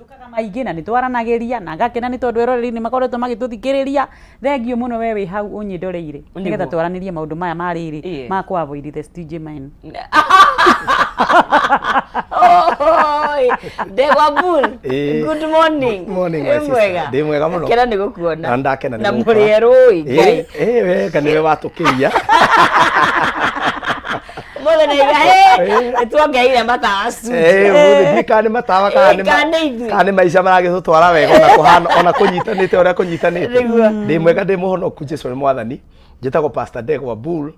njukaga maingĩ na nĩtwaranageria na ngakena nĩ tondũ eroreri nĩ makoretwo magĩtũthikĩrĩria. Thengio mũno we wĩ hau ũnyindoreire nĩgetha twaranĩrie maũndũ maya marĩrĩ ma ku avoid the stingy men. Ndegwa Bull, good morning. Morning my sister. Ndĩ mwega mũno. Kena nĩ gũkuona. Na ndakena nĩ na mũrĩerũi ngai. Wega nĩwe watũkĩria. Mothe naiga tuongeire matacu. Mothe ndikane matawa kana maica maragĩtũtwara wega ona kũhana ona kũnyitanĩte ũrĩa kũnyitanĩte. Ndĩ mwega ndĩ mũhonoku Jesũ nĩ mwathani. Njĩtagwo Pastor Ndegwa Bull.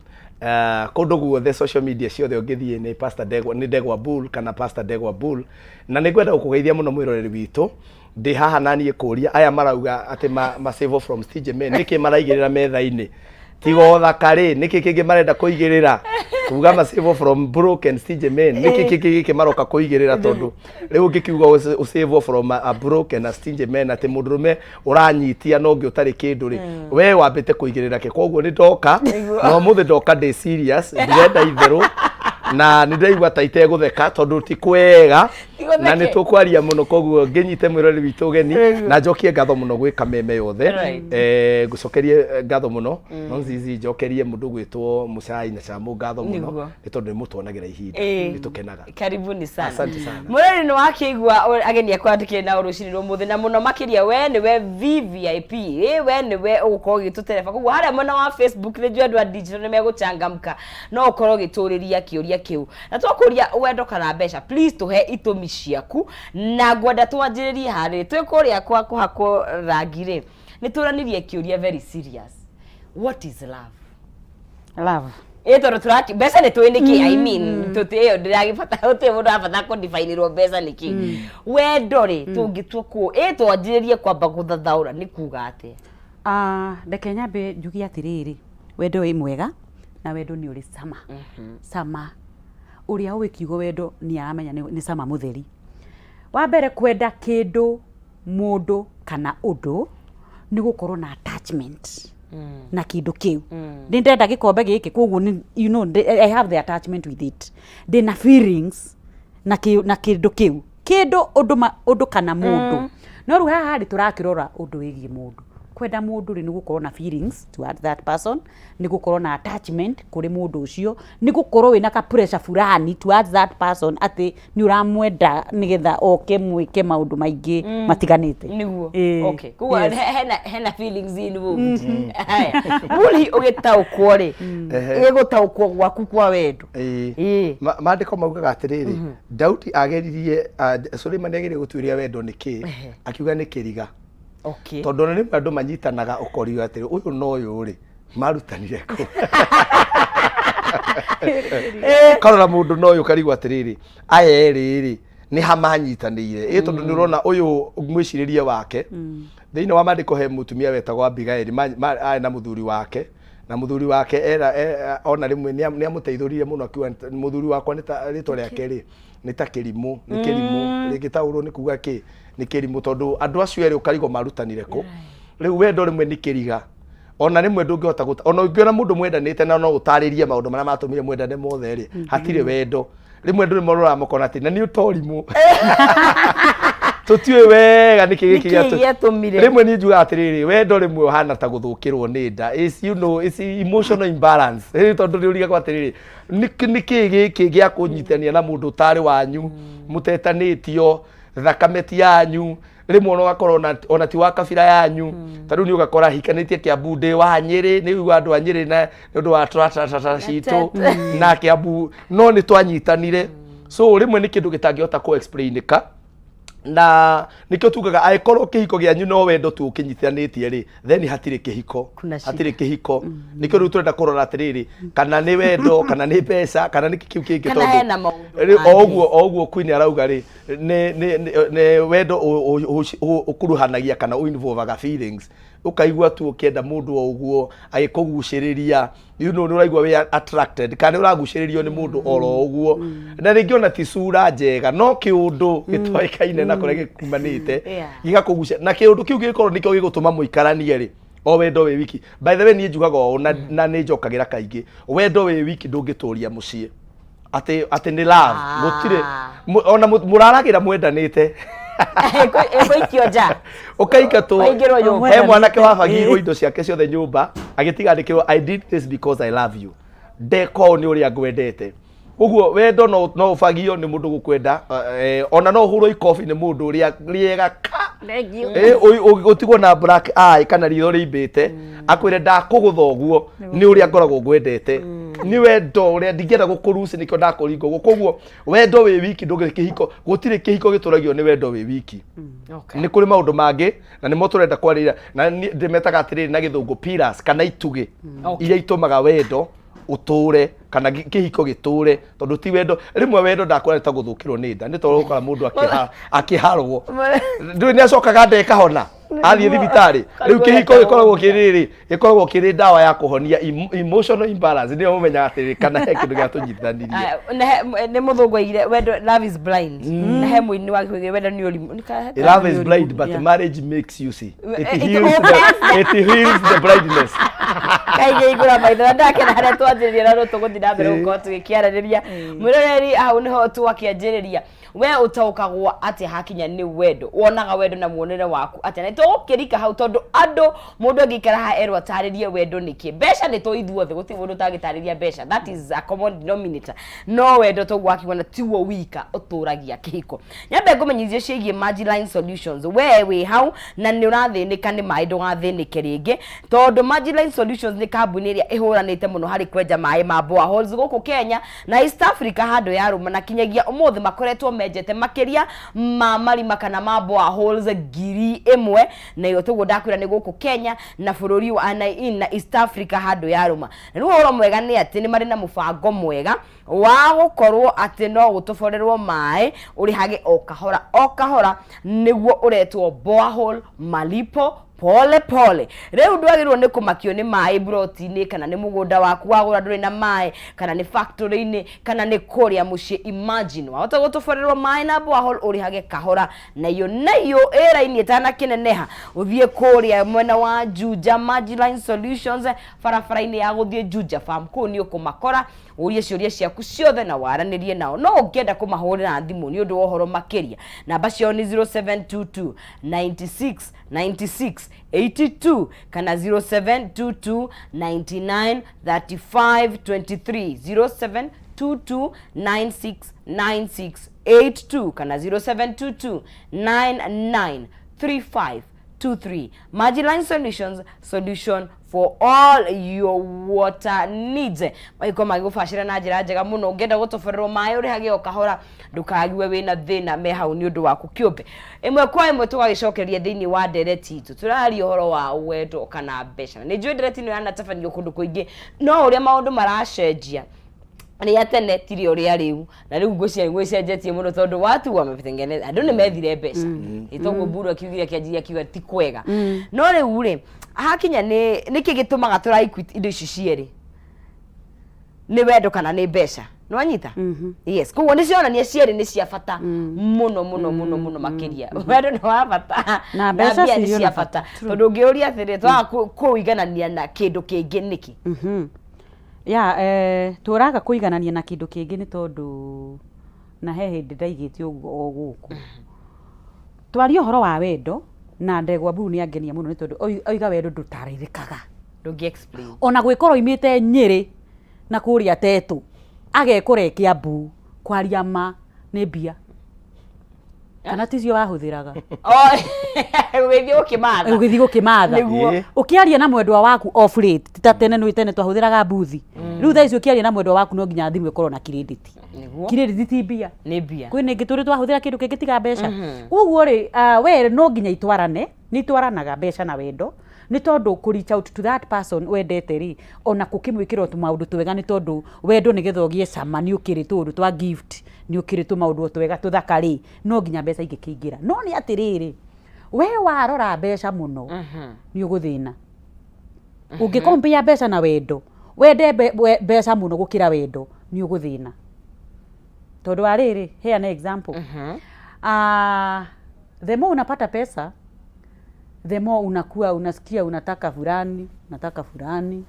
Kũndũ guothe social media ciothe ũngĩthiĩ nĩ Pastor Ndegwa, nĩ Ndegwa Bull kana Pastor Ndegwa Bull. Na nĩngwenda gũkũgeithia mũno mwĩroreri witũ. Ndĩ haha naniĩ kũria aya marauga atĩ ma save from stingy men nĩkĩ maraigĩrĩra metha-inĩ. Tigo thakari niki kingi marenda kuigirira kuga ma save from broken stingy men niki kingi maroka kuigirira tondu riu ngikiuga save from a broken a stingy men ati mundurume uranyitia no ngi utari kindu ri we wambite kuigirira ke koguo ni ndoka no muthi ndoka ndi serious ndirenda itheru na nĩndaigua ta itegũtheka tondu ti kwega na nĩ tũkwaria mũno koguo ngĩnyite mwĩroreri witũ ũgeni na njokie ngatho mũno gwĩ kameme yothe ngũcokerie ngatho mũno no nzizi njokerie mũndũ gwĩtwo Muchai na Chamu ngatho mũno nĩ tondũ nĩ mũtuonagira ihinda nĩ tũkenaga. Karibuni sana. Asante sana. Mwĩroreri nĩ wakĩigua ageni akwandĩkĩre na ũrũcini rũmũthĩ na mũno makĩria we nĩwe VVIP we nĩwe ũgũkorwo ũgĩtũtereba koguo harĩa mwena wa Facebook nĩ njũĩ andũ a digital nĩ megũchangamka no ũkorwo ũgĩtũrĩria kĩũria kiu na twakuria wendo kana mbeca please tuhe itumi ciaku na ngwenda twanjĩrĩrie harĩ twĩ kũrĩa kwa kũhakwo rangire nĩ tũranirie kĩũria very serious. What is love? Love tondũ turaki mbeca nĩ twĩ nĩkĩ I mean tũtĩyo ndĩragĩbata ũtĩ mũndũ arabata kũdifainĩrwo mbeca nĩkĩ wendo rĩ tũngĩtua kũ twanjĩrĩrie kwamba gũthathaũra nĩ kuga atĩa? Ndeke nyambe njugie atĩrĩrĩ wendo wĩ mwega na wendo nĩ ũrĩ cama cama uria uwe kiugo wendo ni aramenya ni cama mutheri wa mbere kwenda kindu mundu kana undu ni gukorwo na attachment na kindu kiu ndi ndenda gikombe giki koguo you know I have the attachment with it ndi na feelings na kindu kiu kindu undu kana mundu no ru haha ndi turakirora undu wigi mundu kwenda mundu ri ni gukorwo na feelings toward that person ni gukorwo na attachment kuri mundu ucio ni gukorwo wina ka pressure fulani toward that person ati ni uramwenda nigetha oke mwike maundu maingi matiganite niguo okay kuwa hena feelings in wo haya buli ugitaukwo ri igutaukwo gwaku kwa wendo mandiko maugaga atiriri Daudi ageririe Suleiman ageririe gutuiria wendo niki akiuga ni kiriga. Okay. Tondu nĩ andũ manyitanaga ũkorio atĩ ũyũ no ũyũ rĩ marutanire kũ. Karora mũndũ no ũyũ karigwo atĩrĩrĩ aya erĩ rĩ nĩ hamanyitanĩire tondu nĩ ũrona ũyũ mwĩcirĩrie wake thĩinĩ wa mandĩko he mũtumia wetagwo Abigail arĩ na mũthuri wake na mũthuri wake ona rĩmwe nĩ amũteithũrire mũno akiuga mũthuri wakwa nĩ ta rĩtwa rĩake rĩ nĩ ta kĩrimũ nĩ kĩrimũ rĩgĩtaũrwo nĩ kuga kĩ nĩ kĩrimũ tondu andũ acio erĩ ũkarigwo marutanire kũ rĩu wendo rĩmwe nĩ kĩriga ona rĩmwe ndũngĩhota ona ũngĩona mũndũ mwendanĩte na no ũtarĩrie maũndũ marĩa matũmire mwendane mothe rĩ hatirĩ wendo rĩmwe ndũrĩ morora makona atĩ na nĩ ũtorimũ tutiwe wega niki gĩatũmire rĩmwe ni njuga atĩrĩrĩ wendo rĩmwe ũhana ta gũthũkĩrwo nĩ nda is you know is emotional imbalance tondu nĩ ũriga atĩrĩrĩ niki gĩkĩ gĩa kũnyitania na mũndũ ũtarĩ wanyu mũtetanĩtio thakame ti yanyu rĩmwe ũgakorwo ona ti wa kabira yanyu ta rĩu nĩ ũgakora hikanĩtie Kĩambu ndĩ wa Nyĩrĩ nĩ uga andũ a Nyĩrĩ na nĩ ũndũ wa tratata citũ na Kĩambu no nĩ twanyitanire so rĩmwe nĩ kĩndũ gĩtangĩhota ku explainĩka na nikio tugaga aikorwo kihiko gianyu no wendo tu ukinyithanĩtie ri then hatirĩ kihiko nikio rĩu turenda kurora atiriri kana ni wendo kana ni mbeca kana ni kiu kingi tondu oguo Queen arauga ri ni wendo ukuruhanagia kana uinvolvaga feelings ukaigua tu ukienda mundu oguo agikuguciriria you know uraigua we attracted kana uraguciririo ni mundu oro oguo na ringi ona ti sura njega no kiundu gitwaikaine na kure gikumanite gigakugucia na kiundu kiu gikorwo nikio gigutuma muikaranie ri o wendo we wiki by the way ni njugaga o na ni njokagira kaingi wendo we wiki ndungituria mucie ati ni love gutire ona muraragira mwendanite Eko ikio Ukaingatwo Waingĩrwo nyũmba. he mwanake wabagirwo indo ciake ciothe nyũmba agĩtiga andĩkĩrwo I did this because I love you. Ndeko nĩ ũrĩa ngwendete. Ũguo wendo no ũbagio nĩ mũndũ gũkwenda ona no ũhũrwo ikobi nĩ mũndũ ũrĩa rĩega ka. Ũtigwo na black eye kana ritho rĩimbĩte akwĩre ndakũgũtha ũguo nĩ ũrĩa ngoragwo ngwendete. Nĩ wendo ũrĩa ndingĩenda gũkũruci nĩkĩo ndakũringa ũguo. Koguo wendo wĩ wiki ndũgĩrĩ kĩhiko, gũtirĩ kĩhiko gĩtũragio nĩ wendo wĩ wiki. Nĩ kũrĩ maũndũ mangĩ na nĩmo tũrenda kwarĩrĩra na ndĩmetaga atĩrĩrĩ na gĩthũngũ pillars kana itugĩ iria itũmaga wendo ũtũre kana kĩhiko gĩtũre tondũ ti wendo rĩmwe wendo ndakwenda gũthũkĩrwo nĩ nda nĩ tondũ gũkora mũndũ akĩharwo ndũĩ nĩ acokaga ndeka hona athiĩ thibitarĩ rĩu kĩhiko gĩkoragwo kĩrĩ ndawa ya kũhonia emotional imbalance nĩyo mũmenyaga atĩrĩrĩ kana he kĩndũ gĩatũnyitithanirie nĩ mũthũngũ aigire wendo love is blind na he mũini wa kĩgĩ wendo nĩ ũrimũ love is blind but marriage makes you see it heals the blindness kaige igura maitho na ndakena harĩa twanjĩrĩria na tũgũthiĩ na mbere gũkorwo tũgĩkĩarĩrĩria mwĩroreri hau nĩho twakĩanjĩrĩria we ũtaũkagwo atĩ hakinya nĩ wendo wonaga wendo na muonere waku atĩ nĩ tũgũkĩrika hau tondũ andũ mũndũ angĩikara ha erwo atarĩrie wendo nĩkĩ mbeca nĩ tũ ithuothe gũtirĩ mũndũ ũtangĩtarĩria mbeca that is a common denominator no wendo tũgwakĩona tiwo wika ũtũragia kĩhiko nyambe ngũmenyithie ciĩgiĩ Margiline Solutions we wĩ hau na nĩ ũrathĩnĩka nĩ maĩ ndũgathĩnĩke rĩngĩ tondũ Margiline Solutions nĩ kambuni ĩrĩa ĩhũranĩte mũno harĩ kwenja maĩ ma boreholes gũkũ Kenya na East Africa handũ ya rũma na kinyagia ũmũthĩ makoretwo menjete makiria ma marima kana ma boreholes 1,000 na yo tugo ndakwira ni guku Kenya na bururi wa na East Africa handũ ya rũma na rĩu ũhoro mwega nĩ atĩ nĩ marĩ na mũbango mwega wa gũkorwo atĩ no gũtoborerwo maĩ ũrĩhage o kahora nĩguo ũretwo borehole malipo pole pole rĩu ndwagĩrĩirwo nĩ kũmakio nĩ maĩ broti-inĩ kana nĩ mũgũnda waku wagũra ndũrĩ na maĩ kana nĩ factory-inĩ kana nĩ kũrĩa mũciĩ imagine wahota gũtoborerwo maĩ na borehole ũrĩhage kahora na iyo ĩra-inĩ ĩtanakĩneneha ũthiĩ kũrĩa mwena wa Juja Margiline Solutions barabara-inĩ ya gũthiĩ Juja farm kũu nĩ ũkũmakora ũrie ciũria ciaku ciothe na waranĩrie nao no ũngĩenda kũmahũrĩra thimũ nĩ ũndũ wa ũhoro makĩria namba ciao nĩ 0722 96 96 82 kana 0722 99 35 23 0722 96 96 82 kana 0722 99 35 23 Margiline Solutions, solution for all your water needs. Maiko magĩgũbacĩra na njĩra njega mũno ũngĩenda gũtoborerwo maĩ ũrĩhage o kahora ndũkague wĩna thĩna me hau nĩ ũndũ waku kĩũmbe ĩmwe kwa ĩmwe tũgagĩcokeria thĩinĩ wa ndereti itũ tũraria ũhoro wa wendo kana mbeca nĩ njũĩ ndereti ĩno yanatabanio kũndũ kũingĩ no ũrĩa maũndũ maracenjia nĩ atene tiri ũrĩa rĩu na rĩu gwĩcenjetie mũno tondũ watu wamebitengeneza andũ nĩ methire mbeca ĩtogwo mburu akiugire kĩanjia kiuga ti kwega no rĩu rĩ hakinya nĩkĩ gĩtũmaga tũraikuit indo ici cierĩ nĩ wendo kana nĩ mbeca no anyita yes koguo nĩ cionania cierĩ nĩ cia bata mũno makĩria wendo nĩ wa bata na mbeca nĩ cia bata tondũ ũngĩũria atĩrĩ twaga kũiganania na kĩndũ kĩngĩ nĩkĩ tũraga kũiganania na kĩndũ kĩngĩ nĩ tondũ na he hĩndĩ ndaigĩte o gũkũ twaria ũhoro wa wendo na Ndegwa Mburu nĩ angenia mũno nĩ tondũ oiga wendo ndũtarĩrĩkaga ndũngĩ explain ona gwĩkora oimĩte Nyĩrĩ na kũrĩa Tetũ agekora Kĩambu kwaria ma nĩ mbia kana ticio wahũthĩraga ũgĩthiĩ gũkĩmatha ũkĩaria na mwendwa waku off late ti ta tene nĩ tene twahũthĩraga mbuthi rĩu thaa ici ũkĩaria na mwendwa waku no nginya thimũ ĩkorwo na credit credit ti mbia nĩ mbia kwĩna ingĩ tũrĩ twahũthĩra kĩndũ kĩngĩ tiga mbeca ũguo rĩ we no nginya itwarane nĩ itwaranaga mbeca na wendo nĩ tondũ kũ reach out to that person wendete rĩ ona kũkĩmwĩkĩra tũmaũndũ twega nĩ tondũ wendo nĩgetha ũgĩe cama nĩ ũkĩrĩ tũndũ twa gift nĩ ũkĩrĩ tũmaũndũ twega tũthaka rĩ no nginya mbeca ingĩkĩingĩra no nĩ atĩrĩrĩ we warora mbeca mũno nĩ ũgũthĩna ũngĩkompia mbeca na wendo wende mbeca mũno gũkĩra wendo nĩ ũgũthĩna tondũ wa rĩrĩ here an example the more unapata pesa the more unakuwa unasikia unataka fulani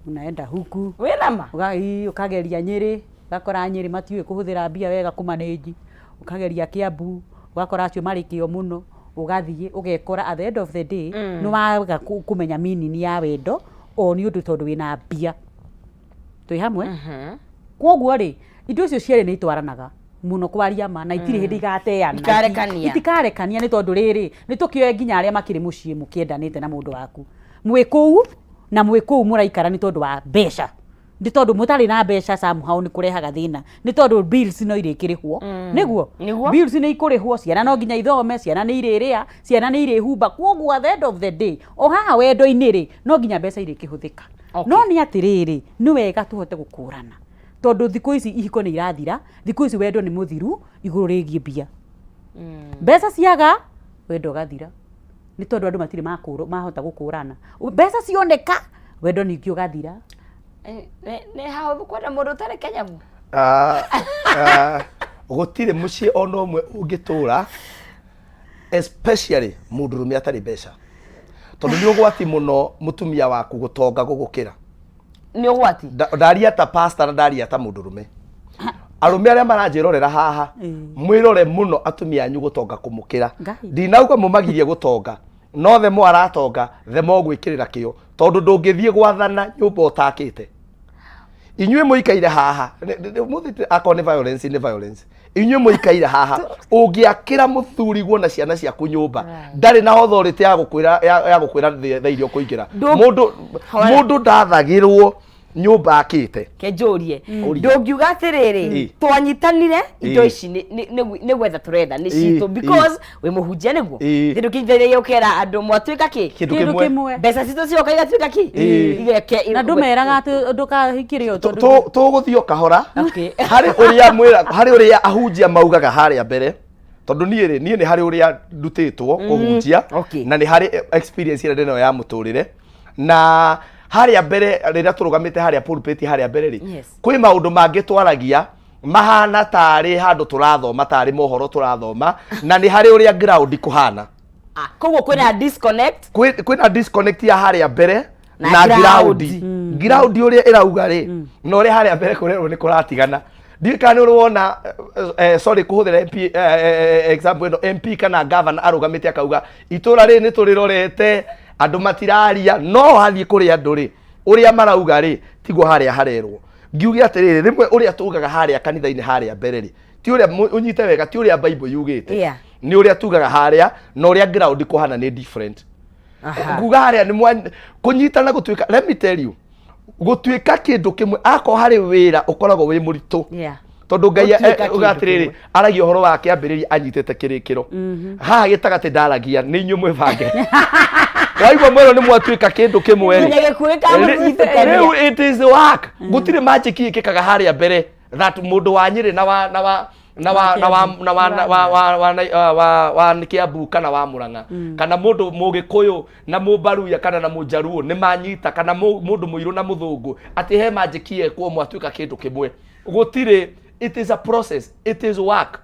unaenda huku wĩnama ukageria Nyĩrĩ gakora Nyĩrĩ matiũĩ kũhũthĩra mbia wega kũmanage ukageria Kĩambu ugakora acio marikio muno ugathie ugekora at the end of the day no waga kumenya meaning ya wendo o ni undu tondu wina mbia twi hamwe koguo ri indo icio ciere ni itwaranaga muno kwaria ma na itiri hindi igateana itikarekania ni tondu riri ni tukioe nginya aria makiri mucii mukiendanite na mundu waku mwiku na mwiku muraikara ni tondu wa mbeca ndi tondu mutari na mbeca somehow ni kurehaga thina ni tondu bills no irikirihwo niguo bills ni ikurihwo ciana no nginya ithome ciana ni iriria ciana ni irihumba koguo at the end of the day o haha wendo-ini ri no nginya mbeca irikihuthika no ni atiriri ni wega tuhote gukurana tondu thiku ici ihiko ni irathira thiku ici wendo ni muthiru iguru rigie mbia mbeca ciaga wendo gathira ni tondu andu matiri mahota gukurana mbeca cioneka wendo ningĩ ũgathira ne hau kwenda mundu utari kenyamu gutire mucii ona umwe ungitura especially mundurume atari mbeca tondu ni ugwati muno mutumia waku gutonga gugukira ni ugwati ndaria ta pastor na ndaria ta mundurume arume aria maranjirorera haha mwirore muno atumia anyu gutonga kumukira ndinauga mumagirie gutonga no the mo aratonga the mo gwikirira kio tondu ndungithie gwathana nyumba utakite inyue muikaire haha muthite akone violence ni violence inyue muikaire haha ungiakira muthuri guo na ciana ciaku nyumba ndari na authority ya gukwira thairio kuingira mundu ndathagirwo nyumba akite kenjurie ndungiuga atiriri twanyitanire indo ici ni gwetha turenda ni citu because we muhunjia niguo kindu kinthereire ukera andu mwatuika kindu kimwe mbeca citu cioka igatuika igeke na ndumeraga ati ndukahikirio tuguthio kahora hari uria ahunjia maugaga haria mbere tondu nie ni hari uria ndutitwo kuhunjia na ni hari experience ira ndeno ya muturire na haria mbere rira turugamite haria pulpit haria mbere ri kwi maundu mangi twaragia mahana tari handu turathoma tari mohoro turathoma na ni hari uria ground kuhana koguo kwina disconnect kwina disconnect ya haria mbere na ground uria irauga ri no ri haria mbere kurero ni kuratigana ndikani urwona sorry kuhuthira MP example no MP kana governor arugamite akauga itura ri ni turirorete andu matiraria no hathie kuri andu ri uria marauga ri tiguo haria harerwo ngiuge atiriri rimwe uria tugaga haria kanitha-ini haria mbere ri ti uria unyite wega ti uria Bible yugite ni uria tugaga haria no uria ground kuhana ni different nguga haria ni kunyitana gutuika let me tell you gutuika kindu kimwe ako hari wira ukoragwo wi muritu tondu Ngai ugatiriri aragia uhoro wake ambiriria anyitete kirikiro haha gitagati ndaragia ni inyu mwibange waigwa mwero ni mwatuika kindu kimwe ri it is work gutire magic ikikaga haria mbere that mundu wa Nyeri na wa Kiambu kana wa Murang'a kana mundu Mugikuyu na Mumbaruya kana na Mujaruo ni manyita kana mundu muiru na muthungu ati he magic ikwo mwatuika kindu kimwe gutire it is a process it is work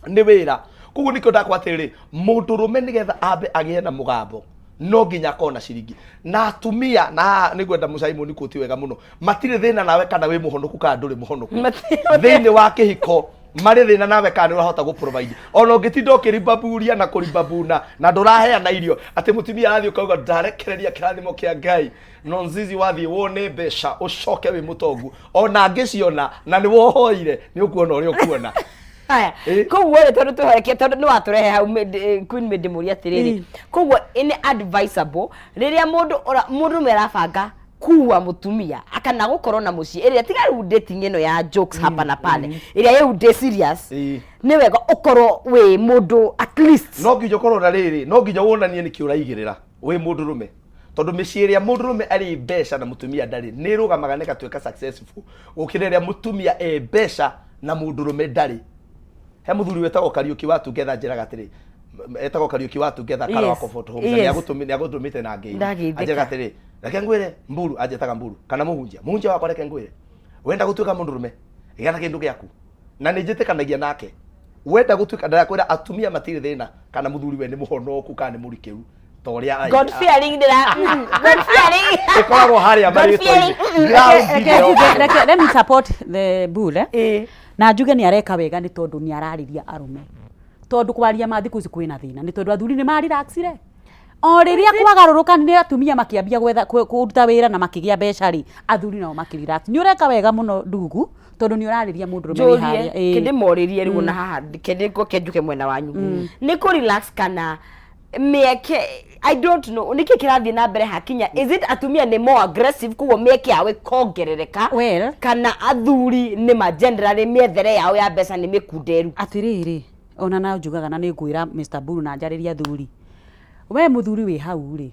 ni wira kugu niko ndakwatiriri mundurume nigetha ambe agie na mugambo no nginya kona ciringi na atumia na ni gwenda Musaimoni kuti wega muno matire thina nawe kana wi muhonoku kana nduri muhonoku thini wa kihiko mari thina nawe kana urahota gu provide ona ungitinda ukiribaburia na kuribabuna na nduraheana irio ati mutumia arathio kauga ndarekereria kirathimo kia Ngai no nzizi wathie wone mbeca ucoke wi mutongu ona ngiciona na ni wohoire ni ukuona uri ukuona haya koguo tondu tuhareke tondu ni waturehe hau Queen Medi muri atiriri koguo ini advisable riria mundu merabanga kuwa mutumia akana gukorwo na mucii iria tiga riu dating ino ya jokes hapa na pale iria ye serious ni wega ukorwo wi mundu at least no nginya ukorwo na riri no nginya wonanie ni kiuraigirira wi mundu rume tondu micii iria mundu rume ari mbeca na mutumia ndari ni rugamaga ne gatuika successful ukiriria mutumia mbeca na mundu rume ndari he muthuri wetagwo Kariuki wa Together njiraga atiri etagwo Kariuki wa Together kala wa Comfort Homes ni agutumite na ngei ajiraga atiri reke ngwire mburu ajetaga mburu kana muhunjia wakwa reke ngwire wenda gutuika mundu rume igana kindu giaku na ni njitikanagia nake wenda gutuika ndarakwira atumia matire thina kana muthuri we ni muhonoku kana ni murikiru toria God fearing God fearing ikoragwo haria marito let me support the bull na njuge ni areka wega ni tondu ni arariria arume tondu kwaria ma thiku ici kwina thina ni tondu athuri ni ma relaxire o riria kwagarũrũka ni atumia makiambia gwetha kuruta wira na makigia mbeca ri athuri nao makirelax ni ureka wega muno ndugu tondu ni urariria mundu rume haria kindi moririe riu na haha kindi ko kenjuke mwena wanyu ni ku relax kana mieke I don't know niki kirathie na mbere hakinya is it atumia ni more aggressive kuo mieke yawe kongerereka well kana athuri ni ma generally miethere yao ya mbeca ni mikunderu atiriri ona na njugaga na ni ngwira Mr Buru na njariria athuri we muthuri wi hau ri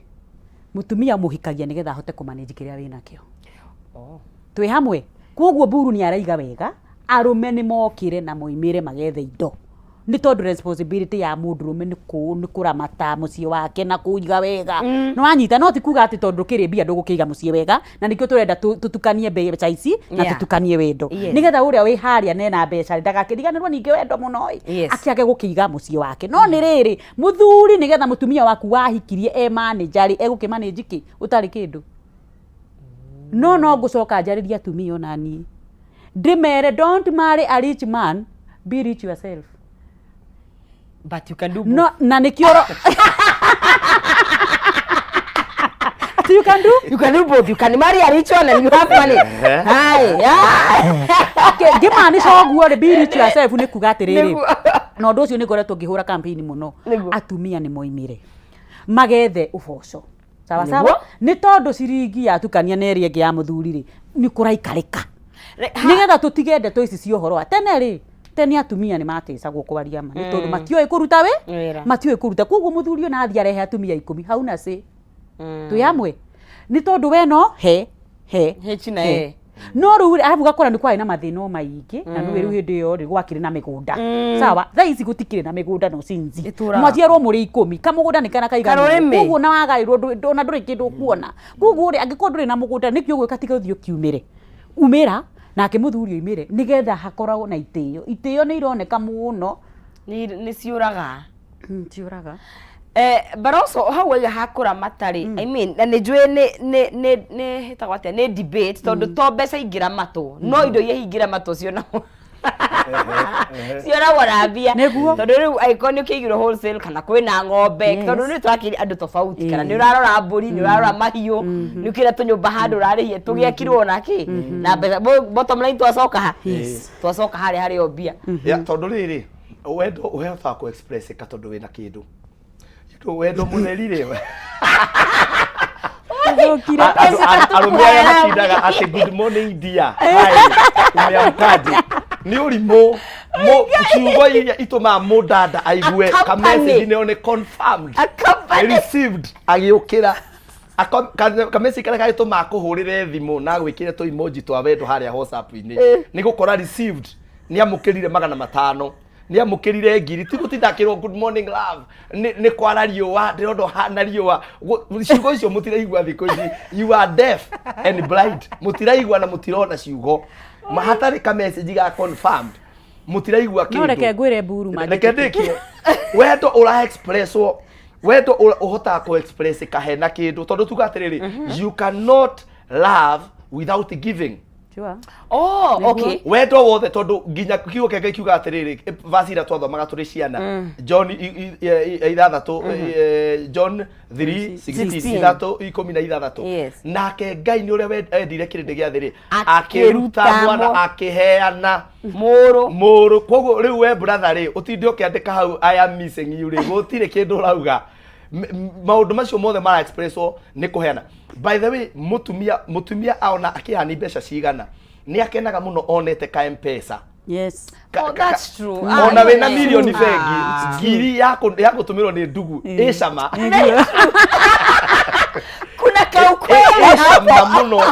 mutumia muhikagia nigetha ahote kumanage kiria wina kio twi hamwe koguo Buru ni araiga wega arume ni mokire na moimire magethe indo ni tondu responsibility ya mundurume ni kuramata mucie wake na kuiga wega no anyita no ti kuga ati tondu kiri bia ndugukiga mucie wega na nikio turenda tutukanie mbeca ici na tutukanie wendo nigetha uria wi haria nena mbeca ndagakiriganirwo ninge wendo muno akiage gukiga mucie wake no ni riri muthuri nigetha mutumia waku wahikirie manager egukimanage ki utari kindu no ngucoka njariria atumia onani ndimere don't marry a rich man be rich yourself but you can do both. No na nikioro you can do both you can marry a rich one and you have money okay gimani coguo ri be rich yourself ni kuga atiriri no ndu ucio ni ngoretwo ngihura campaign muno atumia ni moimire magethe uboco sawa sawa ni tondu ciringi yatukania na eri ya muthuri ri ni kuraikarika nigetha tutige ndeto ici cia uhoro atene ri tene atumia ni matecagwo kwaria ma ni tondu matioi kuruta matioi kuruta koguo muthuri ona athia rehe atumia 10 hau na ci twi hamwe ni tondu we no he china no ru arabu gakora ni kwai na mathino maingi na no riu hindi yo ri gwakire na migunda sawa tha ici gutikire na migunda no sinzi mwaciarwo muri 10 kamugunda ni kana kaigana koguo na wagairwo ndona nduri kindu kuona koguo ri angikorwo nduri na mugunda nikio gwikatika uthio kiumire umira nake muthuri oimire nigetha hakoragwo na itio ni ironeka muno ni ciuraga ciuraga but also how we hakura matari I mean na njwe ne hitagwa atia ne debate tondu to mbeca ingira matu no indo ye hingira matu cio na ciora warabia tondu riu icon ukigiro wholesale kana kwina ng'ombe tondu ni twakiri andu tofauti kana ni urarora mburi ni urarora mahiu ni ukira tunyumba handu urarihie tugiakirwo naki na mbeca bottom line twacoka hari obia ya tondu riri wendo uhota ku express ka tondu wina kindu wendo mutheri ri arumia matindaga ati good morning dear umyamkaji ni urimu kiugo iria ituma mudada aigue ka message ni one confirmed received agiukira ka message kara gagituma kuhurire thimu na gwikire to emoji twa wendo haria WhatsApp-ini ni gukora received ni amukirire 500 ni amukirire ngiri ti gutindakirwo good morning love ni kwara riua ndirondo hana riua ciugo icio mutiraigua thiko ici you are deaf and blind mutiraigua na mutirona ciugo mahatari ka message ga confirmed mutiraigua kindu no reke ngwire Buru reke ndikie wendo ura expresswo wendo uhota ku express kahena kindu tondu tugatiriri you cannot love without giving. Sure. Oh, okay. Wendo wothe tondu nginya kiugo kenge kiuga atiriri vasira twathomaga turi ciana John ithathatu John 3:16 nake Ngai ni uria wendire kirindi gia thiri akiruta mwana akiheana muru koguo riu we brother ri utinde ukiandika hau I am missing you ri gutire kindu rauga maundu macio mothe mara expresswo ni kuheana. By the way mutumia aona akihani mbeca cigana ni akenaga muno onete ka M-Pesa. Yes. Oh, that's true. Ona wena milioni bengi ngiri ya gutumirwo ni ndugu icama kuna kaukweli icama muno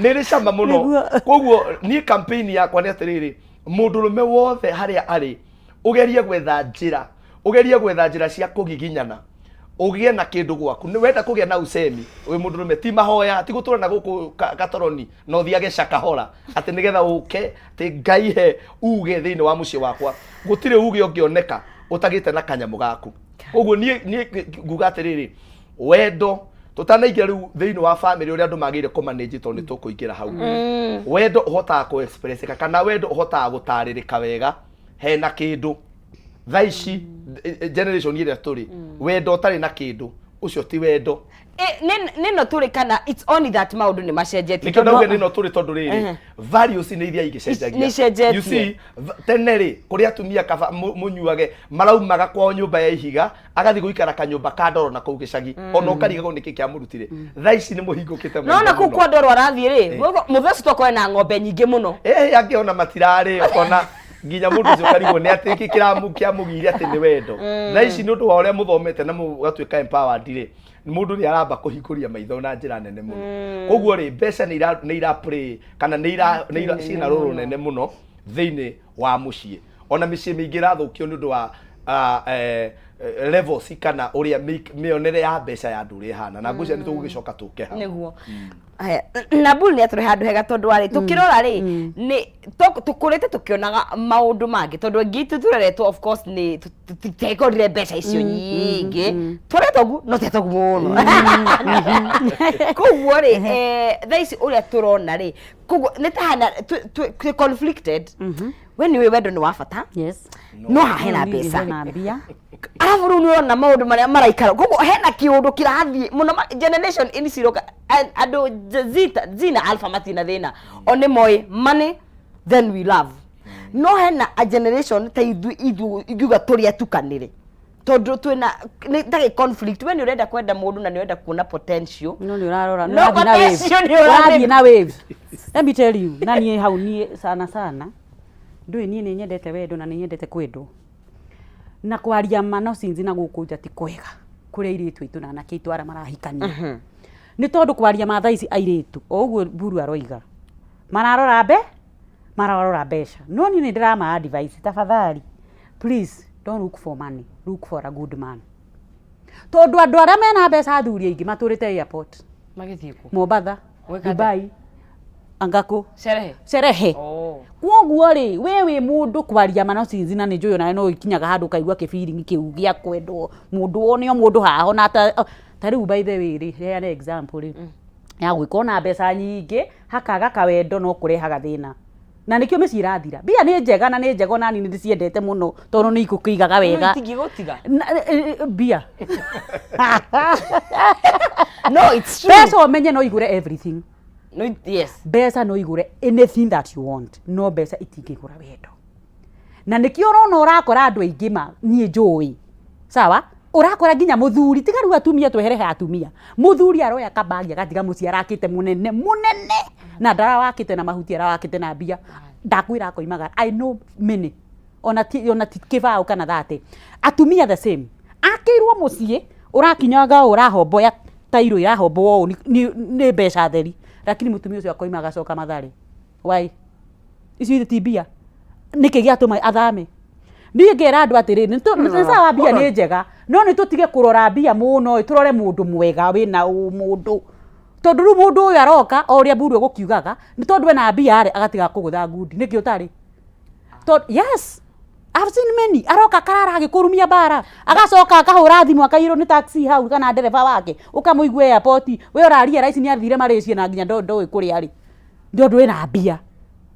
ni cama muno koguo ni campaign yakwa ni atiriri mundurume wothe haria ari ugerie gwetha njira cia kugiginyana ugie na kindu gwaku ni wenda kugia na usemi we mundurume ti mahoya ti gutura na guku gatoroni no thiage cakahora ati nigetha uke ti Ngai he uge thiini wa mucie wakwa gutire uge ungioneka utagite na kanyamu gaku uguo ni nguga atiriri wendo tutanaingira riu thiini wa family uri andu magire ku manage to ni tukuingira hau wendo uhota ku express kana wendo uhota gutaririka wega hena kindu thaici generation ĩrĩa tũrĩ wendo ũtarĩ na kĩndũ ucio ti wendo nino turi kana it's only that maundu ni macenjetie nikio ndauge nino turi tondu riri values ni iria igicenjagia you see tene ri kuri atumia kaba munyuage maraumaga kwa nyumba ya ihiga agathi guikara kanyumba ka ndoro na kuu gicagi ona ukariga niki kia murutire thaici ni muhingukite muno no na kuu kwa ndoro arathie ri mutheci toko na ng'ombe nyingi muno angiona matirari ona nginya mundu ucio karigwo ni ati iki kia mugire ati ni wendo thaici ni undu wa uria muthomete na mugatuika empowered ri mundu ni aramba kuhikuria maitho na njira nene muno koguo ri mbeca ni ira play kana ni ira cina ruru nene muno thiini wa mucii ona micii mingi rathukio ni undu wa levels kana uria mionere ya mbeca ya nduri hana na ngucia ni tugugicoka tuke ha niguo aya na Bull ni atore handu hega tondu ari tukirora ri ni tukurite tukionaga maundu mangi tondu gitu tureretwo of course ni tutekorire mbeca icio nyingi tureretwo gu no teto muno koguo ri thaici uria turona ri koguo ni tahana conflicted when we wendo ni wa bata yes no hena mbeca arabu ru niona maundu maria maraikara koguo hena kiundu kirathie muno generation ini ciroka ando zina alpha matina thina one moy money then we love no hena a generation ta iduga turi atukanire tondu twina ni ndage conflict when urenda kwenda mundu na ni urenda kuona potential no ni urarora nourathie na wave let me tell you nani hau ni sana ndui ni nyendete wendo na ni nyendete kwendo na kwaria mano sinzi na gukunja ti kwega kuri iritu itu na anake itu ara marahikania ni tondu kwaria matha ici airitu oguo Buru aroiga mararora mbeca no ni ndirama advice tafadhali please don't look for money look for a good man tondu andu aria mena mbeca athuri aingi maturite airport magithiko Mombasa Dubai Angako Sherehe kwoguo ri wewe mundu kwaria mano sinzi na ni njuyo na no ikinyaga handu kaigua ke feeling kiu gia kwendo mundu onio mundu haho na tariu by the way ri heana example ri ya gwikona mbeca nyingi hakaga kawendo no kurehaga thina na nikio micirathira bia ni njega na ni njego nani ni ciendete muno tondu ni ikukigaga wega tigigutiga bia no it's true pesa omenye no igure everything no yes besa no igure anything that you want no besa itingigura wendo na nikio urona urakora andu aingi ma nie njui sawa urakora nginya muthuri tigaru atumia tweherehe atumia muthuri aroya kabagi agatiga muci arakite munene na ndara wakite na mahuti arakite na bia ndakwira koimaga I know many ona kibao kana thate atumia the same akirwo mucie urakinyaga urahomboya tairo irahombo ni mbeca theri lakini mutumia ucio akoimaga coka mathari why ici tibia niki giatuma athame ni ngera andu atiri ni sawa bia ni njega no ni tutige kurora bia muno turore mundu mwega wina mundu tondu ru mundu uyu aroka oria Buru gukiugaga ni tondu we na bia ari agatiga kugutha ngundi niki utari yes I've seen many aroka karara agikurumia bara agacoka akahura thimu akairo ni taxi hau kana ndereva wake ukamuigwe airport we uraria raici ni athire Malaysia na nginya ndo kuri ari ndio ndu ina bia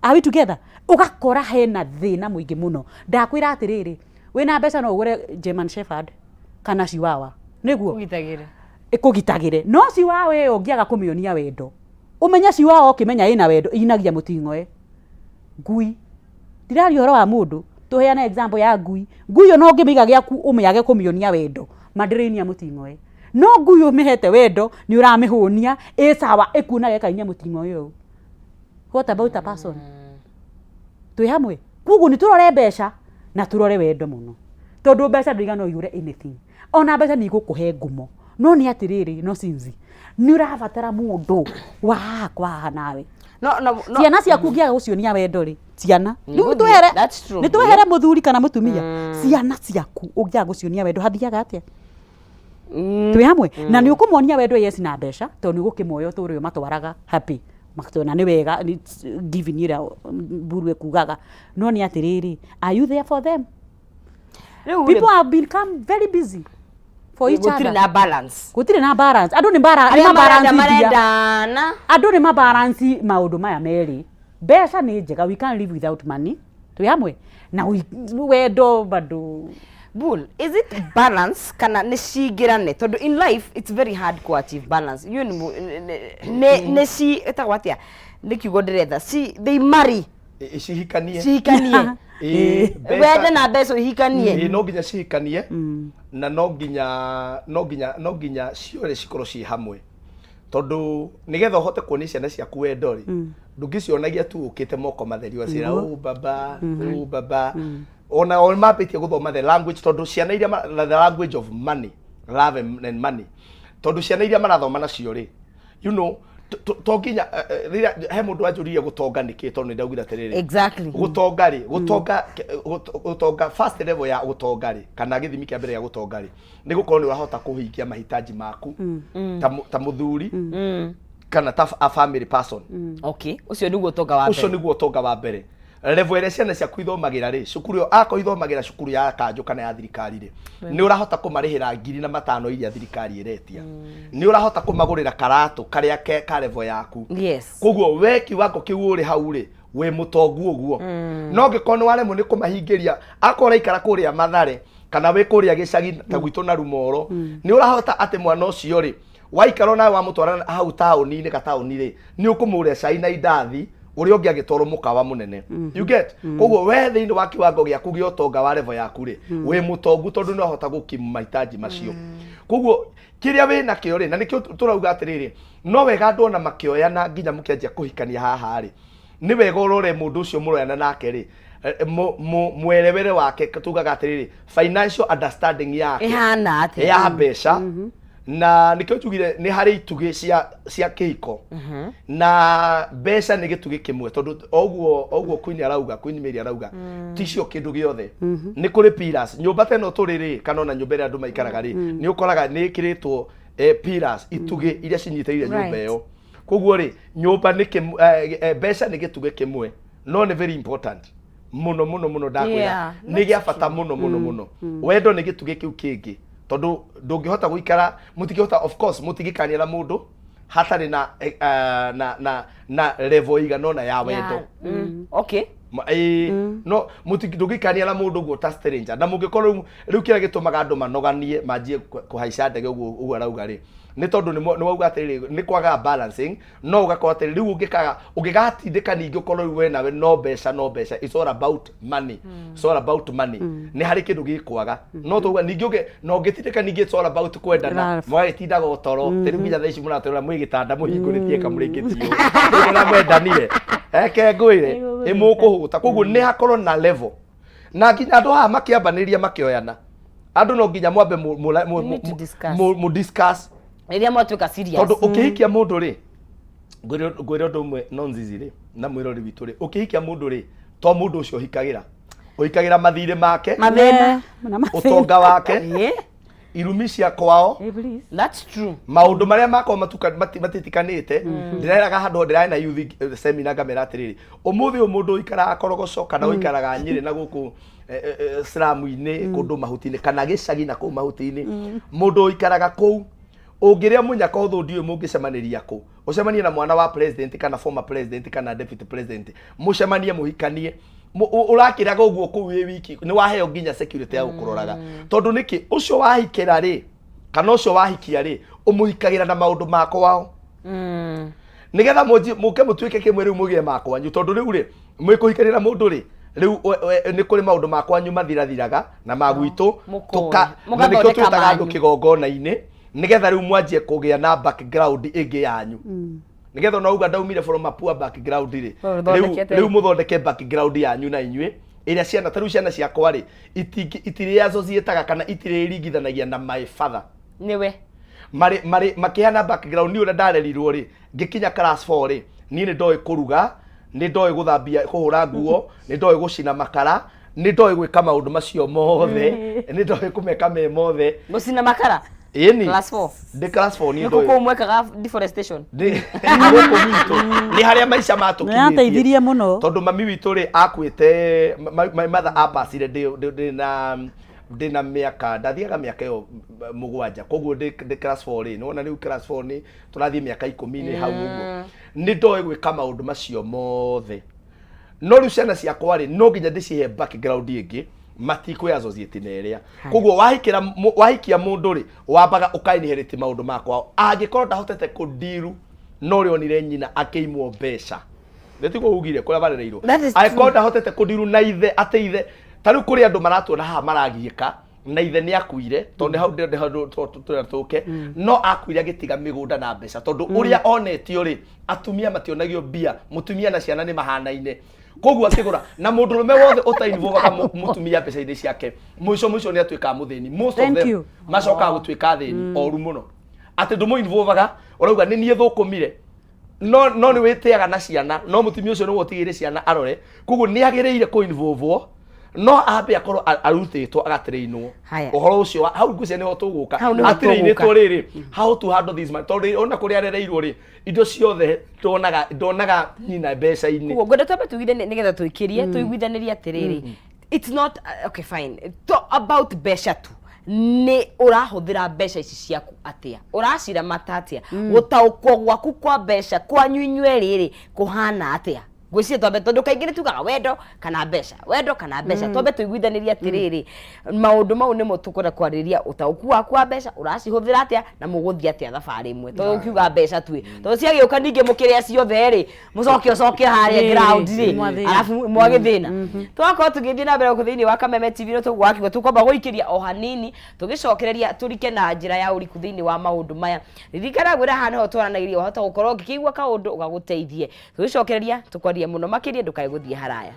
are we together ugakora hena thina muingi muno ndakwira atiriri wina mbeca no ugure German Shepherd kana Chihuahua niguo ikugitagire no Chihuahua we ungiaga kumionia wendo umenya Chihuahua ukimenya ina wendo inagia mutingoe ngui dirari horo wa mundu tuheana example ya ngui yo no ngimiga giaku umeyage kumionia wendo madireni ya mutingoe no ngui umehete wendo ni uramihunia sawa ikuna geka inya mutingoe yo what about a person twi hamwe kugu ni turore mbeca na turore wendo muno tondu mbeca ndiga no igure anything ona mbeca ni igukuhe ngumo no ni atiriri no sinzi ni urabatara mundu wa kwa nawe no ciana ciaku ngiaga gucionia wendo ri ciana ni tuhere muthuri kana mutumia ciana ciaku ungiaga gucionia wendo hathiaga atia twi hamwe na ni ukumuonia wendo yes na mbeca tondu gukimoyo turi matwaraga happy makatona ni wega giving you Buru kugaga no ni atiriri are you there for them people have become very busy for each other gutire na balance andu ni balance maundu maya meri mbeca ni njega we can't live without money twi hamwe na wendo bado. Bull, is it balance kana ni cingirane tondu in life it's very hard to achieve balance. You ne si etagwatia ni kiugo ndiretha si they marry cihikanie wethe na mbeca ihikanie no nginya cihikanie na no nginya ciore cikorwo ci hamwe tondu nigetha uhote kuonia ciana ciaku wendo ri ndungicionagia tu ukite moko matheri wacira baba ona mapitie guthoma the language tondu ciana iria the language of money, love and money tondu ciana iria marathoma nacio ri you know to nginya he mundu anjuririe gutonga niki tondu ndaugira tiriri exactly gutonga ri gutonga first level ya gutonga ri kana githimi kia mbere ya gutonga ri ni gukorwo ni urahota kuhingia mahitaji maku ta muthuri kana ta a family person okay ucio niguo utonga wa mbere ucio niguo utonga wa mbere level ĩrĩa ciana ciaku ithomagira ri cukuru ako ithomagira cukuru ya kanjo kana ya thirikari ri ni urahota kumarihira 5,000 iria thirikari iretia ni urahota kumagurira karatu karia ka level yaku yes koguo we kiwango kiu uri hau ri we mutongu uguo no ngikoni waremo ni kumahingiria akora ikara kuria Mathare kana we kuria gicagi ta gwitu na Rumoro ni urahota ati mwana ucio ri waikaro nawe wa mutwara hau tauni-ini ka tauni ri ni ukumuria cai na indathi uri ongi agitoro mukawa munene you get koguo we thiini wa kiwango giaku gio tonga wa level yaku ri we mutongu tondu no hota gukimu mahitaji macio koguo kiria we na kio ri na nikio turauga atiriri no wega ndona makioyana nginya mukianjia kuhikania haha ri ni wega urore mundu ucio muroyana nake ri mwerewere wake tugaga atiriri financial understanding yake ihana ati ya mbeca na nikio tugire ni hari itugi cia kihiko na mbeca ni gitugi kimwe tondu oguo Queen arauga Queen Mary arauga ticio kindu giothe ni kuri pillars nyumba teno turiri kana na nyumba ria andu maikaraga ri ni ukoraga ni kiritwo pillars itugi iria cinyiteire nyumba iyo koguo ri nyumba ni mbeca ni gitugi kimwe no ni very important muno ndakwira ni gia bata muno wendo ni gitugi kiu kingi tondu ndungihota guikara mutigihota of course mutigikania na mundu hatari na level iganona ya wendo okay no ndungikania na mundu guo ta stranger na mungikorwo riu kira gitumaga andu manoganie manjie kuhaica ndege uguo arauga ri ni tondu ni wauga atiri ni kwaga balancing no ugakorwo atiri riu ungigatindika ningi ukorwo we nawe no mbeca it's all about money it's all about money ni hari kindu gikwaga no tuga ningi no ngitindika ningi it's all about kwendana mwagitindaga utoro tiri nginya thaici muratura mwigitanda muhinguritie kamurikitio na mwendanire eke ngwire imukuhuta koguo ni hakorwo na level na nginya andu haha makiambaniria makioyana andu no nginya mwambe mu discuss iria mwatuka serious tondu ukihikia mundu ri ngwire undu umwe no nzizi ri na mwirori witu ri ukihikia mundu ri to mundu ucio hikagira uikagira mathire make mathina utonga wake irumi cia kwao that's true maundu maria mako matitikanite ndireraga handu ndirae na youth seminar ngamera atiriri umuthi umundu ikara akorogoco kana uikaraga Nyeri na guku slamu-ini kundu mahuti-ini kana gicagi na kuu mahuti-ini mundu ikaraga kuu ungiria munyaka uthu ndiwe mungicemaniria ku ucemanie na mwana wa president kana former president kana deputy president mucemanie muhikanie urakiraga uguo ku wi wiki ni waheo nginya security ya gukuroraga tondu niki ucio wahikira ri kana ucio wahikia ri umuhikagira na maundu mako wao nigetha muke mutuike kimwe riu mugie mako wanyu tondu riu ri mwikuhikanira mundu ri riu ni kuri maundu makwa nyu mathirathiraga na magwitu tuka na nikio twitaga andu kigongona-ini nigetha riu mwanjie kugia na background ingi yanyu nigetha no uga ndaumire from a poor background ri riu muthondeke background yanyu na inyue iria ciana taru ciana ciakwa ri itiri associataga kana itiri ringithanagia na my father niwe mari makihana background ni ura ndarerirwo ri ngikinya class 4 ri ni ndoi kuruga ni ndoi guthambia kuhura nguo ni ndoi gucina makara ni ndoi gwika maundu macio mothe ni ndoi kumeka me mothe gucina makara Yeni class 4 de class 4 ni ndo ko mwekaga deforestation ni haria maisha matukinyite ateithirie muno tondu mami witu ri akwite my mother apasire ndina miaka ndathiaga miaka iyo mugwanja koguo ndi class 4 ri nona riu class 4 ni turathie miaka 10 ni hau uguo ni ndoi gwika maundu macio mothe no riu ciana ciakwa ri no nginya ndicihe background ingi matiko ya associate na iria koguo wahikia mundu ri wambaga ukainherit maundu makwa angikorwo ndahotete kudiru no ri onire nyina akeimwo mbeca ndetiko ugire kuria barereirwo angikorwo ndahotete kudiru na ithe ateithe tariu kuri andu maratuona haha maragiika na ithe ni akuire tondu hau ndeho tuke no akuire agitiga migunda na mbeca tondu uria onetio ri atumia mationagio mbia mutumia na ciana ni mahanaine koguo akigura na mundurume wothe utainvoga mutumia mbeca-ini ciake mwico ni atuika muthini most of them macoka gutuika thini oru muno ati ndumu invoga urauga ni nie thukumire no ni witiaga na ciana no mutumia ucio ni wotigire ciana arore koguo ni agireire ku involve no ambe akorwo arutitwo agatireinwo uhoro ucio hau ngucia niho tuguka atireinitwo riri how to handle this man tondu ona kuria arereirwo ri indo ciothe ndonaga nyina mbeca-ini uguo ngwenda twambe tuigithe nigetha twikirie tuiguithanirie atiriri it's not okay fine talk about mbeca tu ni urahuthira mbeca ici ciaku atia uracira matatia gutaukwo gwaku kwa mbeca kwa nyunywe riri kuhana atia gwiciria twambe tondu kaingire tugaga wendo kana mbeca twambe tuiguithanirie atiriri maundu mau nimo tukora kwariria utauku waku wa mbeca uracihuthira atia na muguthia atia thabari imwe tondu kiuga mbeca tu tondu ciagiuka ninge mukiria ciothe ri mucoke haria ground ri alafu mwagithina twako tugithie na mbere kuthini wa Kameme TV no tugwakigwo tukomba guikiria o hanini tugicokereria turike na njira ya uriku thini wa maundu maya ririkana gwira hana ho twaranagiria hota gukorwo ngikigwa kaundu ugaguteithie tugicokereria tukwaria muno makiria ndukae guthie haraya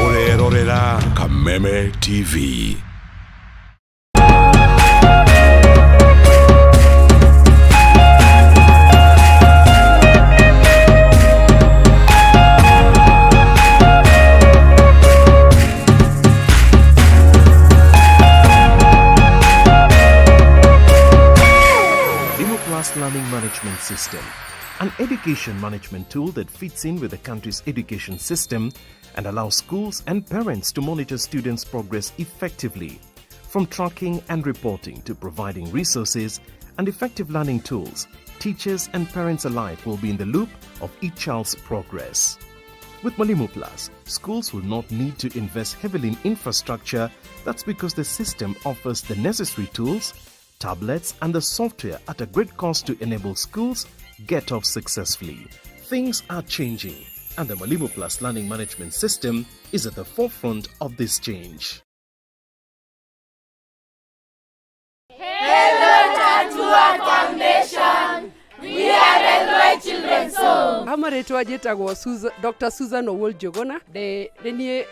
Orerorera Kameme TV. Learning Management System, an education management tool that fits in with the country's education system and allows schools and parents to monitor students' progress effectively. From tracking and reporting to providing resources and effective learning tools, teachers and parents alike will be in the loop of each child's progress. With Mwalimu Plus, schools will not need to invest heavily in infrastructure. That's because the system offers the necessary tools, tablets and the software at a great cost to enable schools get off successfully. Things are changing and the Mwalimu Plus Learning Management System is at the forefront of this change. Hello, Tatua Foundation. We are Elroy Children's Home. Amaretwa njĩtagwo Dr. Susan Owuor Njuguna nĩ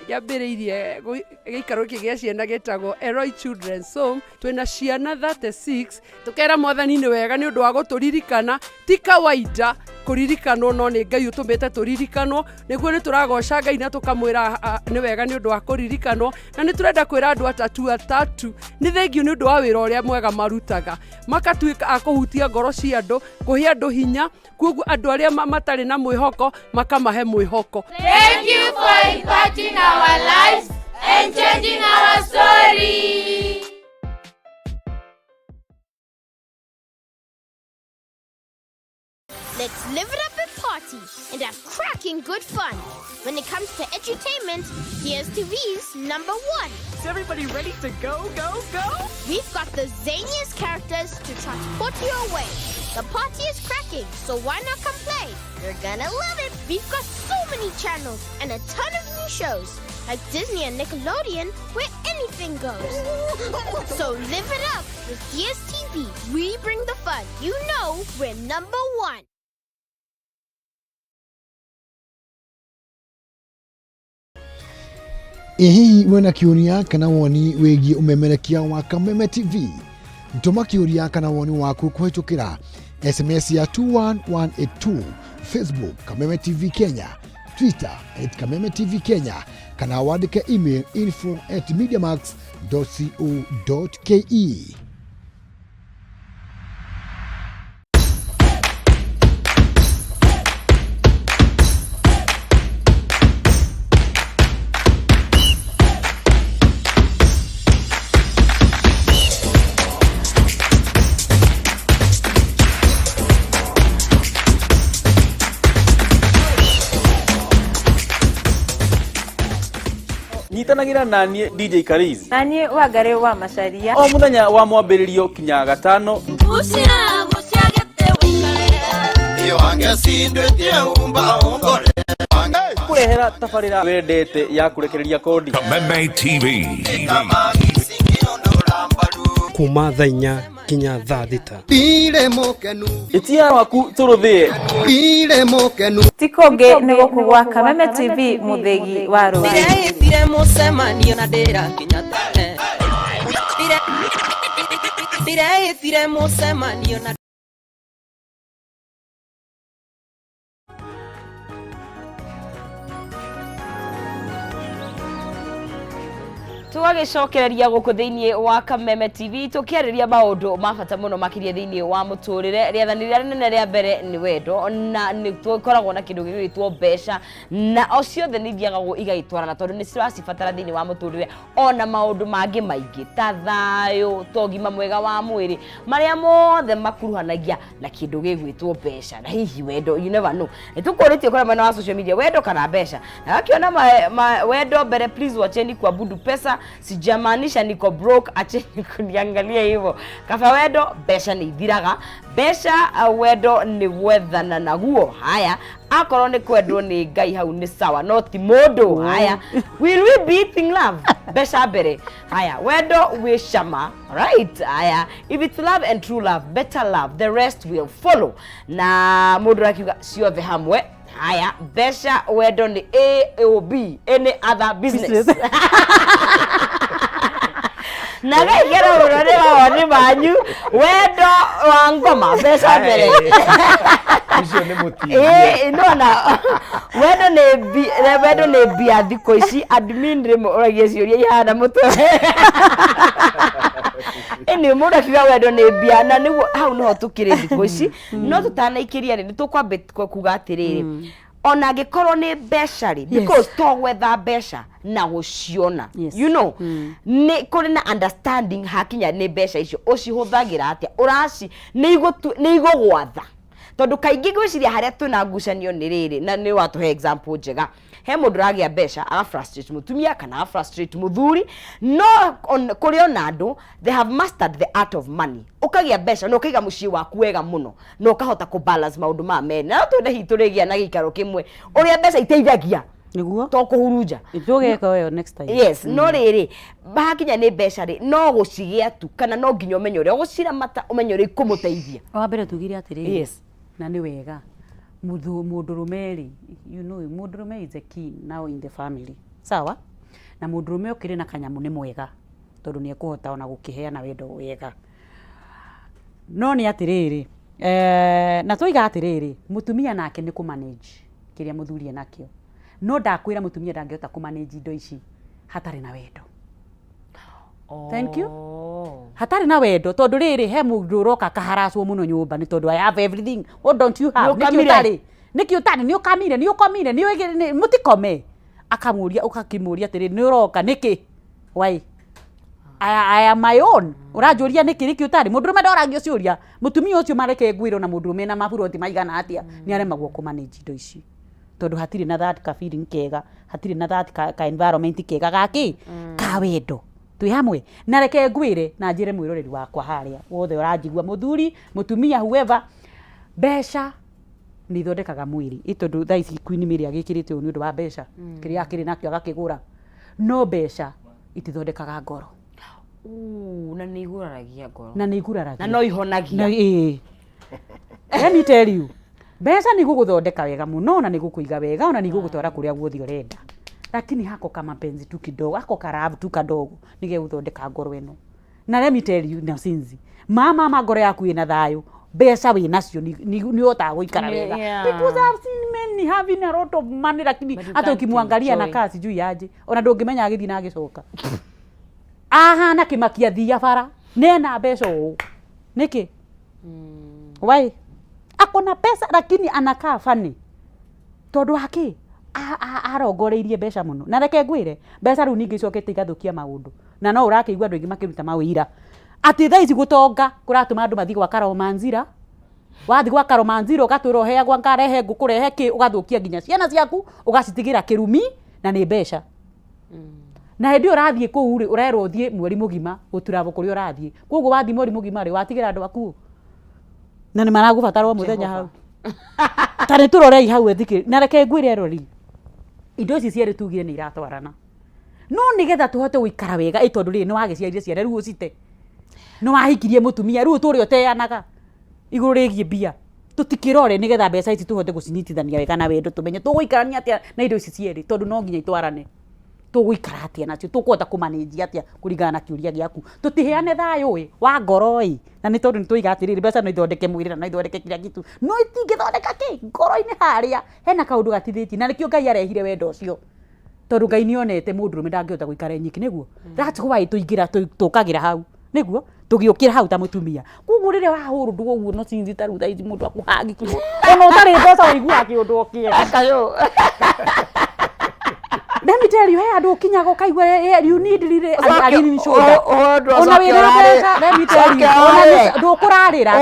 yambĩrĩirie gĩikaro gĩa ciana gĩtagwo Elroy Children's Home. Twĩna ciana 36 tukera mwathani nĩ wega nĩ ũndũ wa gũtũririkana ti kawaida kũririkanwo no nĩ Ngai ũtũmĩte tũririkanwo nĩguo nĩ tũragoca Ngai na tũkamwĩra nĩ wega nĩ ũndũ wa kũririkanwo na nĩ tũrenda kwĩra andũ atatu nĩ thengiũ nĩ ũndũ wa wĩra ũrĩa mwega marutaga makatuĩka a kũhutia ngoro cia andũ kũhe andũ hinya koguo andũ arĩa matarĩ na mwĩhoko makamahe mwĩhoko. Thank you for impacting our lives and changing our story. Let's live it up and party and have cracking good fun. When it comes to entertainment, here's TV's number one. Is everybody ready to go? We've got the zaniest characters to transport you away. The party is cracking, so why not come play? You're gonna love it. We've got so many channels and a ton of new shows, like Disney and Nickelodeon, where anything goes. So live it up with DSTV. We bring the fun. You know we're number one. Hihi wena kiuria kana woni wigi umemerekia wa Kameme TV? Ntuma kiuria kana woni waku kuhitukira SMS ya 21182, Facebook Kameme TV Kenya, Twitter @Kameme TV Kenya, kana wandike email info@mediamax.co.ke. nyitanagira nanie DJ Kariz nanie Wangari wa Macharia o muthenya wa mwambĩrĩrio kinya gatano kurehera tabarĩra wendete ya kurekereria kodi Kameme TV kuma thaa 4 kinya thaa 6 bire mukenu itia waku turuthie bire mukenu tikonge nego kugwa Kameme TV muthegi wa Rũĩ bire mucemanio na ndĩra kinya tene bire mucemanio na twagicokereria guku thiini wa Kameme TV tukiariria maundu mabata muno makiria thiini wa muturire riathani ria nene ria mbere ni wendo na ni tukoragwo na kindu gigwitwo mbeca na o ciothe ni thiagago igaitwarana tondu ni ciracibatara thiini wa muturire ona maundu mangi maingi ta thayo togima mwega wa mwiri maria mothe makuruhanagia na kindu gigwitwo mbeca na hihi wendo you never know nitukuritie kwa mwena wa social media wendo kana mbeca na akiona wendo mbere please wacheni kuabudu pesa sijamaanisha niko broke acheni kuniangalia hivyo kafa wendo besha ni ithiraga besha wendo ni wethana naguo haya akorwo ni kwendwo ni Ngai hau ni sawa no ti mundu haya will we be eating love besha mbere haya wendo we shama right haya if it's love and true love better love the rest will follow na mundu akiuga ciothe hamwe haya besha wendo ni AOB any other business nagaigera urore woni manyu wendo wa ngoma besha mbere icio ni mutingi nona wendo ni bia thiko ici admin rimuragie ciuria ihana mutwe ene mundu kiga wendo ni bia na niguo hau no tukire thiko ici no tutanaikiria ni tukwambe kuga atiriri ona gikorwo ni mbeca ri because to gwetha mbeca na guciona you know ni kuri na understanding hakinya ni mbeca icio ucihuthagira atia uraci ni igugwatha tondu kaingi gwiciria haria twina ngucanio ni riri na ni watuhe example njega he mundu ragia mbeca aga frustrate mutumia kana frustrate muthuri no kuri ona andu they have mastered the art of money ukagia mbeca no kaiga mucii waku wega muno no kahota ku balance maundu ma mene na twende hiturigia na gikaro kimwe uria mbeca iteithagia niguo to kuhuruja itugeka weyo next time yes no riri bakinya ni mbeca ri no gucigia tu kana no nginya umenye uria gucira mata umenye uria ikumuteithia wa mbere tugire atiriri yes na ni wega mudurumeri you know mudurume is a key now in the family sawa na mudurume ukiri na kanyamu ni mwega tondu ni ekuhota ona gukiheana wendo wega no ni atiriri na tuiga atiriri mutumia nake ni ku manage kiria muthurie nakio no ndakwira mutumia ndangihota ku manage indo ici hatari na wendo thank you hatari na wendo tondu riri he mundu uroka kaharacwo muno nyumba ni tondu I have everything what don't you have niki utari ni ukamire ni ukomire ni mutikome akamuria ukakimuria tiri ni uroka niki why I am my own urajuria niki utari mundu medoragio ciuria mutumia ucio mareke ngwiro na mundu mena maburoti maigana atia ni aremagwo ku manage indo ici tondu hatiri na that ka feeling kega hatiri na that ka environment kega gaki ka wendo twi hamwe na reke ngwire na njire mwiroreri wakwa haria wothe uranjigua muthuri mutumia whoever besha ni thondekaga mwiri itondu thaa ici Queen Mary agikirite ni undu wa besha kiria akiri nakio agakigura no besha itithondekaga ngoro na ni iguraragia ngoro na ni iguraragia na no ihonagia na let me tell you besha ni guguthondeka wega muno na ni gukuiga wega ona ni gugutwara kuria guothi urenda lakini hako kama penzi tu kidogo hako karavu tu kadogo nige uthondeka ngoro eno na let me tell you na sinzi mama magoro yaku ina thayo besha we nacio ni ota guikara wega because I've seen men having a lot of money lakini hata ukimwangalia na kasi juu yaje ona ndungimenya agithi na agicoka aha na kimakia thia bara nena besha o niki why akona pesa lakini anakaa fani tondu haki arongoreirie mbeca muno na reke ngwire mbeca riu ningi icokete igathukia maundu na no urakigua andu ingi makiruta mawira ati thaa ici gutonga kuratuma andu mathi gwa karomanzira wathi gwa karomanzira ugatwira uheagwa ngarehe ngukurehe ki ugathukia nginya ciana ciaku ugacitigira kirumi na ni mbeca na hindi urathie kuu ri urerwo thie mweri mugima guturabo kuri urathie koguo wathi mweri mugima ri watigira andu aku na ni maragubatarwo muthenya hau tani turorei hau ethikiri na reke ngwire erori indo ici cieri tugire ni iratwarana no nigetha tuhote guikara wega itondu ri ni wagiciarire ciana riu ucite no wahikirie mutumia riu turi oteanaga iguru rigie mbia tutikirore nigetha mbeca ici tuhote gucinyitithania wega na wendo tumenye tuguikarania atia na indo ici cieri tondu no nginya itwarane tuguikara atia nacio tukuhota kumanage atia kuringana na kiuria giaku tutiheane thayo wa ngoro na ni tondu ni tuiga atiriri mbeca no ithondeke mwiri na no ithondeke kila kitu no itingithondeka ki ngoro-ini haria hena kaundu gatithiti na nikio Ngai arehire wendo ucio tondu Ngai nionete mundurume ndangihota guikara nyiki niguo that's why tuingira tukagira hau niguo tugiukira hau ta mutumia koguo riria wahuru ndu guo no cinzi taru tha ici mundu akuhangi kiu ona utari mbeca uigua kiundu okie kayo let me tell you hey andu kinyago kaigwa you need really a green shoulder ona wira mbeca let me tell you ona ndu kurarira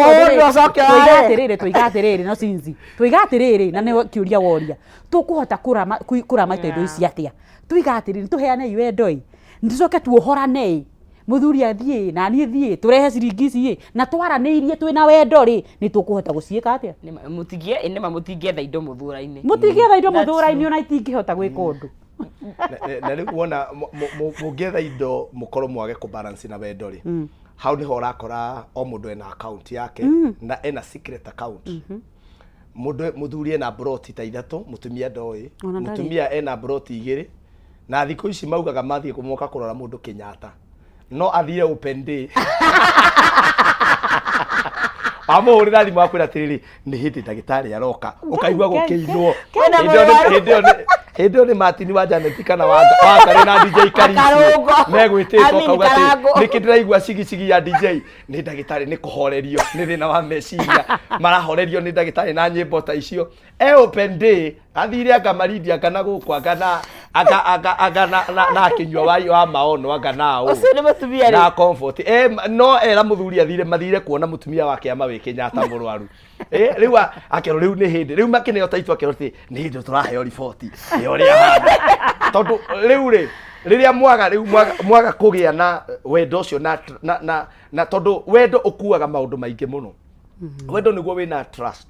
tuigatiriri no cinzi tuigatiriri na ni kiuria woria tukuhota kurama indo ici atia tuigatiriri tuheane iwendoi ndicoke tuohorane muthuri athie na ni thie turehe ciringi ici na twaraniirie twina wendo ri ni tukuhota guciika atia ni mutingie tha indo muthura-ini ona itingihota gwika undu na rä u wona må ngĩetha indo må korwo mwage kå balance na wendo rĩ hau nä ho å rakora o må ndå ena account yake na ena secret account må thuri ena broti ta ithatå må tumia ndoä må tumia ena broti 2 na thikå ici maugaga mathiä kå moka kå rora må ndå Kenyatta no athire open day amå hå rä ra thimå akwä ra atä rä rä nä hä ndä ndagätarä aroka å kaigua gå kä inwo hĩndĩ ĩyo nĩ Martin wa Janet kana Wangari na DJ Karisi megwĩtĩtwo kauga atĩ nĩkĩ ndĩraigua cigicigi ya DJ nĩ ndagĩtarĩ nĩ kũhorerio nĩ thĩna wa meciria marahorerio nĩ ndagĩtarĩ na nyĩmbo ta icio open day athire angamarindi angana gũkũ anga na kĩnyua wa maono anga nao ũcio nĩ mũtumia na comfort no era mũthuri athire mathire kuona mũtumia wake ama wĩ Kenyatta mũrwaru rĩu akero rĩu nĩ hĩndĩ rĩu makineo taitu akero atĩ nĩ hĩndĩ tũraheo riboti ũrĩa hana tondu riu ri riria mwaga kugia na wendo ucio na tondu wendo ukuaga maundu maingi muno wendo niguo wina trust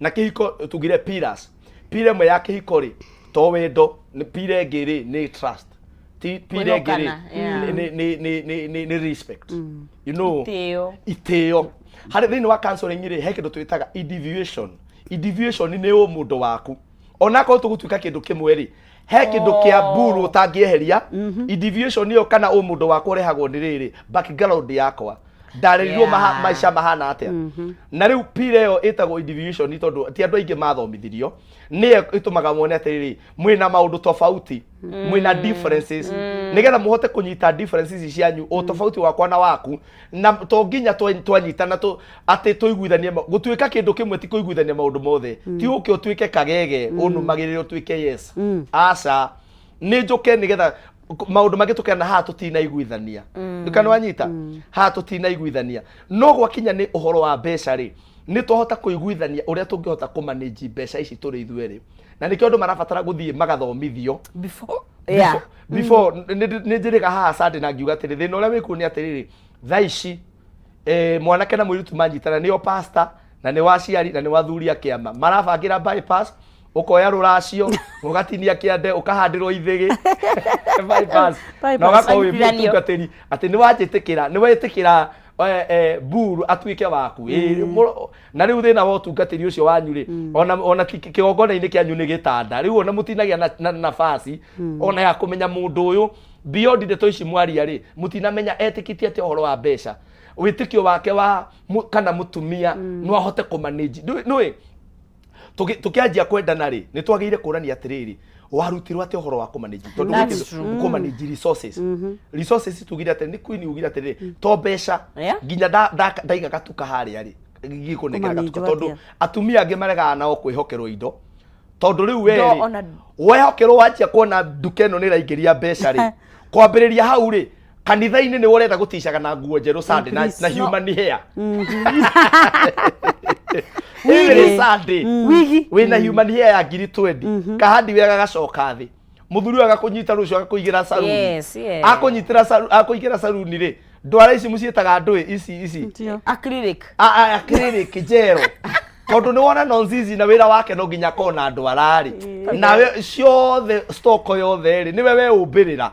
na kihiko tugire pillars pile mwe ya kihiko ri to wendo ni pile ngiri ni trust pile ngiri ni respect you know iteo hari thini wa counseling ri he kindu twitaga deviation ni mundu waku onako tugutuika kindu kimwe ri he kindu kia buru utangieheria deviation iyo kana mundu wakwa rehagwo ni riri background yakwa ndarerirwo maica mahana atia na riu pire yo itagwo deviation tondu ti andu aingi mathomithirio ni itumaga muone atiriri mwina maundu tofauti mwina differences nigetha muhote kunyita differences cianyu o tofauti wakwa na waku na to nginya twanyitana ati tuiguithanie gutuika kindu kimwe ti kuiguithania maundu mothe ti uke utuike kagege unumagirire utuike yes aca ni njuke nigetha maundu mangĩ tukena ha tutina iguithania ndukana wanyita ha tutina iguithania no gwakinya ni uhoro wa mbeca ri ni tuhota kuiguithania uria tungihota ku manage mbeca ici turi ithueri na nikio andu marabatara guthie magathomithio before ni njiriga haha Sunday na ngiuga atiri thina uria wiku ni atiriri thaici mwanake na muiritu manyitana ni o pastor na ni waciari na ni wathuri akiama marabangira bypass ukoya ruracio ugatinia kiande ukahandirwo ithigi bypass na gakowi mutungatiri ati ni wajitikira ni wetikira buru atuike waku na riu thina wa utungatiri ucio wanyu ri ona kigongona-ini kianyu ni gitanda riu ona mutinagia na nafasi ona ya kumenya mundu uyu beyond ndeto ici mwaria ri mutinamenya etikitie ati uhoro wa mbeca witikio wake wa kana mutumia no ahote kumanage nui tukianjia kwendana ri ni twagire kurania atiriri warutirwo ati uhoro wa kumanage tondu kumanage resources tugire ati ni queen ugire ati to mbeca nginya ndaiga gatuka haria ri gikunengera gatuka tondu atumia angi marega nao kwihokerwo indo tondu riu wehokerwo wanjia kuona nduka ino ni raingiria mbeca ri kwambiriria hau ri kanitha-ini ni urenda guticaga na nguo njeru Sunday na human hair wigi wina human hair ya ngiri 20 kahandi wega gacoka thi muthuri agakunyita rucio agakuigira saruni Yes, yes. akuigira saruni ri ndwara ici mucietaga ndui ici acrylic acrylic jero tondu ni wona nonzizi na wira wake no nginya kona ndwara ri nawe ciothe stock yothe ri niwe we umbirira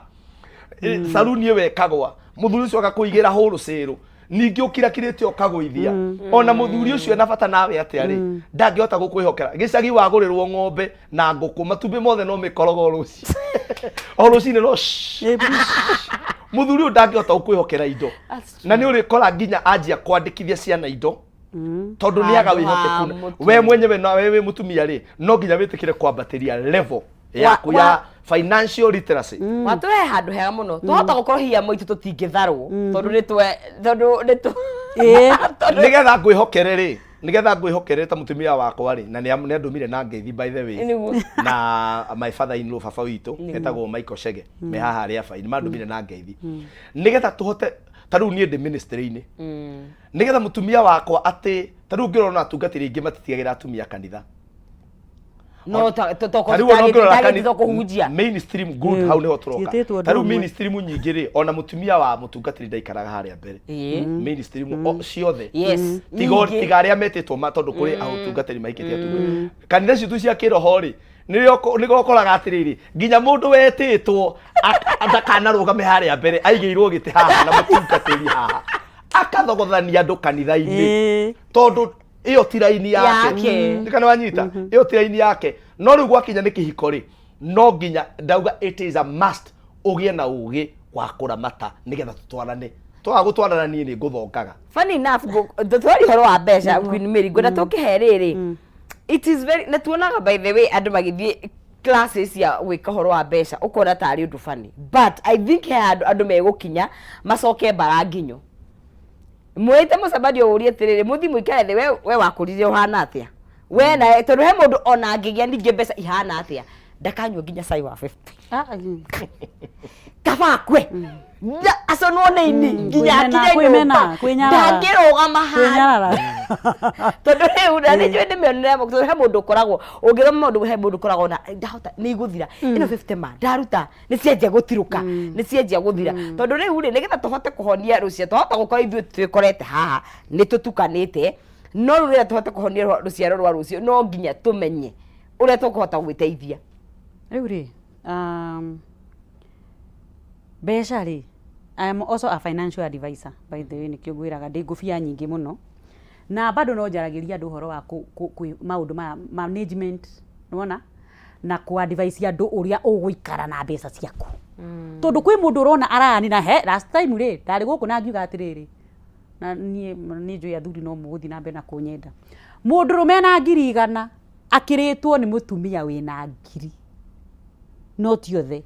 saruni we kagwa muthuri ucio agakuigira huru ciru ningi ukirakirite ukagwithia ona muthuri ucio na bata nawe atia ri ndangihota gukwihokera gicagi wagurirwo ng'ombe na nguku matumbi mothe no mikorogo ruci o ruci no muthuri ndangihota gukwihokera indo na ni urikora nginya anjia kwandikithia ciana indo tondu ni aga wihokeku we mwenyewe na wewe mutumia ri no nginya witikire kwambatiria level yaku ya financial literacy watuhe handu hega muno tuhota gukorwo hiya moitu tutingitharwo tondu nitu nigetha ngwihokere ta mutumia wakwa ri na ni andumire na ngeithi by the way na my father in law baba witu etagwo Michael Chege me haha ri afa ni mandumire na ngeithi nigetha tuhote taru ni ndi ministry-ini nigetha mutumia wakwa ati taru ngirona atungatiri ingi matitiagira atumia kanitha no to kuhujia mainstream good hau niho turoka taru mainstream nyingi ri ona mutumia wa mutungatiri ndaikaraga haria mbere mainstream ciothe tigaria metetwo matondu kuri atungatiri maikite atungatiri kanitha citu cia kiroho ri niko koraga atiriri nginya mundu wetitwo ndakanarugame haria mbere aigeirwo giti haha na mutungatiri haha akathogothania andu kanitha-ini tondu iyo tiraini yake ndikana wanyita iyo tiraini yake no riu gwakinya ni kihiko ri no nginya ndauga it is a must ugie na ugi wa kuramata nigetha tutwarane twagutwarana nie ni nguthongaga funny enough twari horo wa besha Queen Mary ngona tukiheriri it is very natuonaga by the way andu magithie classes ya gwika horo wa besha ukora tari undu funny but I think andu megukinya macoke baranginyo mwete musabadi urie tiriri muthi muikare the we wakuririe uhana atia we na tondu he mundu ona ngigia ninge mbeca ihana atia ndakanywa nginya cai wa 50 kabakwe asonwo neini nginya kwimena ndangirugama hana tondu riu na ni njwe ndimionera tondu he mundu koragwo ungiroma mundu he mundu koragwo na ndahota ni guthira ino 50 ma ndaruta ni cienjia gutiruka ni cienjia guthira tondu riu ri nigetha tuhote kuhonia rucia tuhota gukora ithuĩ twikorete haha ni tutukanite no rĩrĩa tuhote kuhonia ruciaro rwa rucio no nginya tumenye uria tukuhota gwiteithia riu ri besha ri I am also a financial advisor by the way nikio gwiraga ndi ngufia nyingi muno na bado no njaragiria andu horo wa maundu ma management unaona na ku advise andu uria uguikara na mbeca ciaku tondu kwi mundu urona arani na he last time ri ndari guku na ngiuga atiriri na ni njui athuri no muguthi na mbere na kunyenda mundu rume na ngiri 100 akiritwo ni mutumia wina ngiri not yothe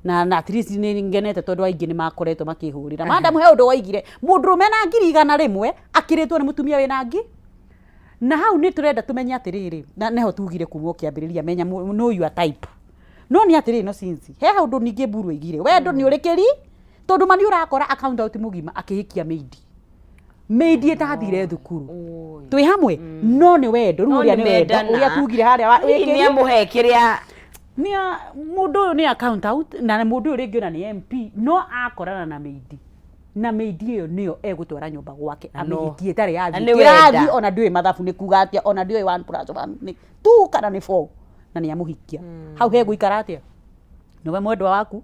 na at least ni ngenete tondu aingi ni makoretwo makihurira madam he undu waigire mundu rume na ngiri 100 rimwe akiritwo ni mutumia wina ngi na hau ni turenda tumenye atiriri na neho tugire kumwo kiambiriria menya no your type no ni atiriri no sinzi he undu ningi mburu igire wendo ni urikiri tondu mani urakora account out mugima akihikia maid etathire thukuru twi hamwe no ni wendo ru uria ni wendo uria tugire haria ni amuhe kiria nia mundu ni account out na mundu ringi na ni MP no akorana na maid iyo niyo egutwara nyumba gwake amihikie tari yathi kirathi ona ndiwe mathabu ni kuga atia ona ndiwe 1+1 ni 2 kana ni 4 na ni amuhikia hau he guikara atia nowe mwendwa waku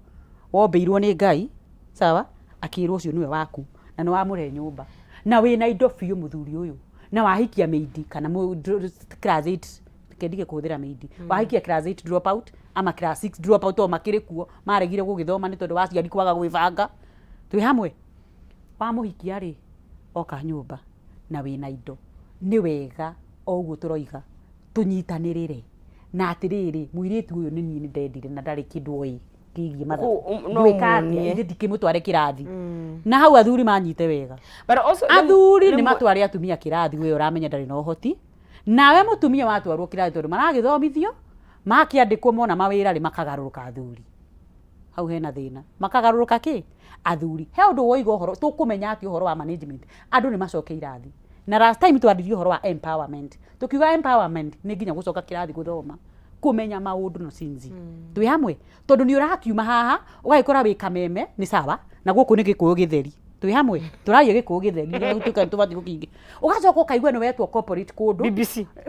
wombeirwo ni Ngai sawa akirwo ucio niwe waku na no wamure nyumba na wina indo biu muthuri uyu na wahikia maid kana class 8 kendige kuthira maid wahikia class 8 drop out ama class 6 drop out o makire kuo maregire gugithoma ni tondu waciari kwaga gwibanga twi hamwe wamuhikia ri oka nyumba na wina indo ni wega oguo turoiga tunyitanirire na atiriri muiritu uyu ni ni ndendire na ndari kindu oi kigie matha gwikati ndikimutware kirathi na hau athuri manyite wega athuri ni matware atumia kirathi we uramenya ndari no hoti nawe mutumia watwarwo kirathi tondu maragithomithio makiandikwo mona mawira ri makagaruruka athuri hau hena thina makagaruruka ki athuri he undu woigo horo tukumenya ati horo wa management andu ni macoke irathi na last time twandirio horo wa empowerment tukiuga empowerment ni nginya gucoka kirathi guthoma kumenya maundu no sinzi twi hamwe tondu ni urakiuma haha ugagikora wi kameme ni sawa na guku ni gikuyu githeri twi hamwe turaye gikuyu githeri ni tuka tubati gukingi ugacoka ukaigua no wetwo corporate kundu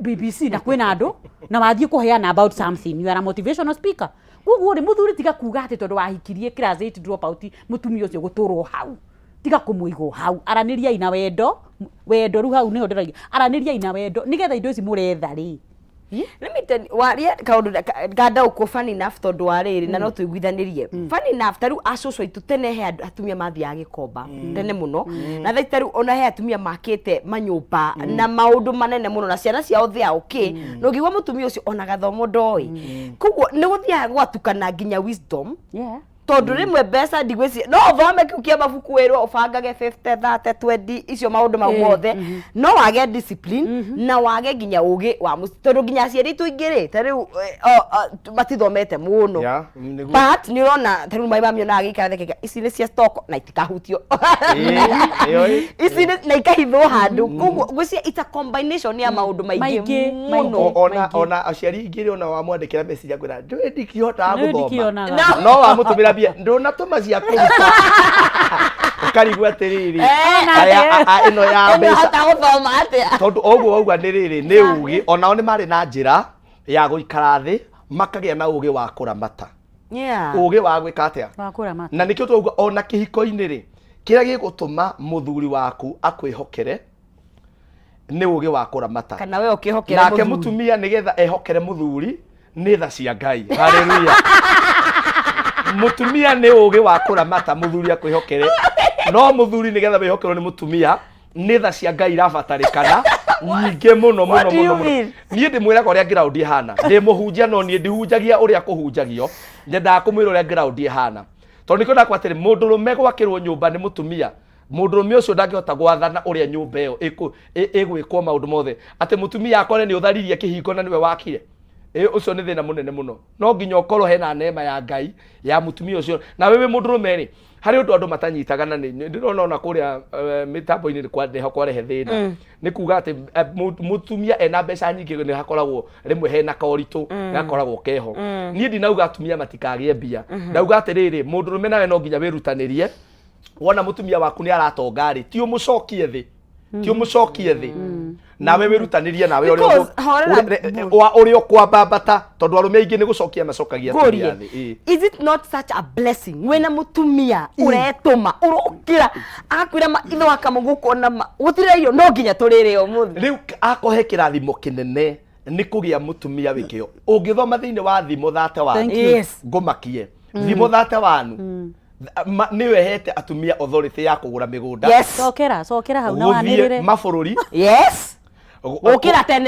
BBC na kwina andu na wathie kuheana about something you are a motivational speaker gugu ri muthuri tiga kuga ati tondu wahikirie class 8 drop out mutumia ucio guturwo hau tiga kumuigo hau araniria ina wendo ru hau niho ndiragia araniria ina wendo nigetha indo ici muretha ri let me tell you waria kaundu ganda uko funny enough tondu wariri na no tuiguithanirie funny enough taru acucu aitu tene he atumia mathiaga gikomba tene muno na thai taru ona he atumia makite manyumba na maundu manene muno na ciana ciao thia okay no ngigwa mutumia ucio ona gathomo ndoi kuguo ni guthiaga gwatukana nginya wisdom tondu rimwe mbeca ndigweci no thome kiukia mabuku wirwo ubangage 50 30 20 icio maundu mau mothe no wage discipline na wage nginya ugi wa tondu nginya cieri tuingiri tariu matithomete muno but ni urona tariu mai mamio na agikara thekeka ici ni cia stock na itikahutio ici na ikahithwo handu kuguo gwiciria it's a combination ya maundu maingi muno ona aciari ingiri ona wamwandikira message akwira ndikihota guthoma no wamutumira ndona tuma cia kuruta ukarigwa atiriri ino ya mbeca guthoma atia tondu oguo auga ni riri ni ugi onao ni mari na njira ya guikara thi makagia na ugi wa kuramata ugi wa gwika atia wa kuramata na nikio tuuga ona kihiko-ini ri kira gigutuma muthuri waku akwihokere ni ugi wa kuramata kana we ukihokere nake mutumia nigetha ehokere muthuri ni tha cia Ngai haleluya mutumia ni ugi wa kuramata muthuri akwihokere no muthuri nigetha wihokerwo ni mutumia ni tha cia Ngai irabatarikana nyinge muno nie ndimwiraga uria ground ihana ndi muhunjia no nie ndihunjagia uria kuhunjagio nyendaga kumwira uria ground ihana tondu niko ndakwatire mundu rume gwakirwo nyumba ni mutumia mundu rume ucio ndangihota gwathana uria nyumba iyo igwikwo maundu mothe ati mutumia akore ni utharirie kihingo na niwe wakire ucio ni thina munene muno no nginya ukorwo hena neema ya Ngai ya mutumia ucio na wewe mundu rume ri hari undu andu matanyitaga na ndirona ona kuria mitambo-ini ni kwarehe thina ni kuga ati mutumia ena mbeca nyingi ni hakoragwo rimwe hena kauritu gakoragwo keho nie ndinauga atumia matikagie mbia ndauga ati riri mundu rume nawe no nginya wirutanirie wona mutumia waku ni aratonga ri ti umucokie thi na wewe wirutanirie nawe uri kwambata tondu arume aingi ni gucokia macokagia atumia thi is it not such a blessing wena mutumia uretuma urokira akwira itho akamuguko na gutire iyo no nginya turire umuthi riu akohe kirathimo kinene ni kugia mutumia wikio ungithoma thiini wa thimo thate wanu ngumakie thimo thate wanu niwe hete atumia authority ya kugura migunda cokera hau na wanirire mabururi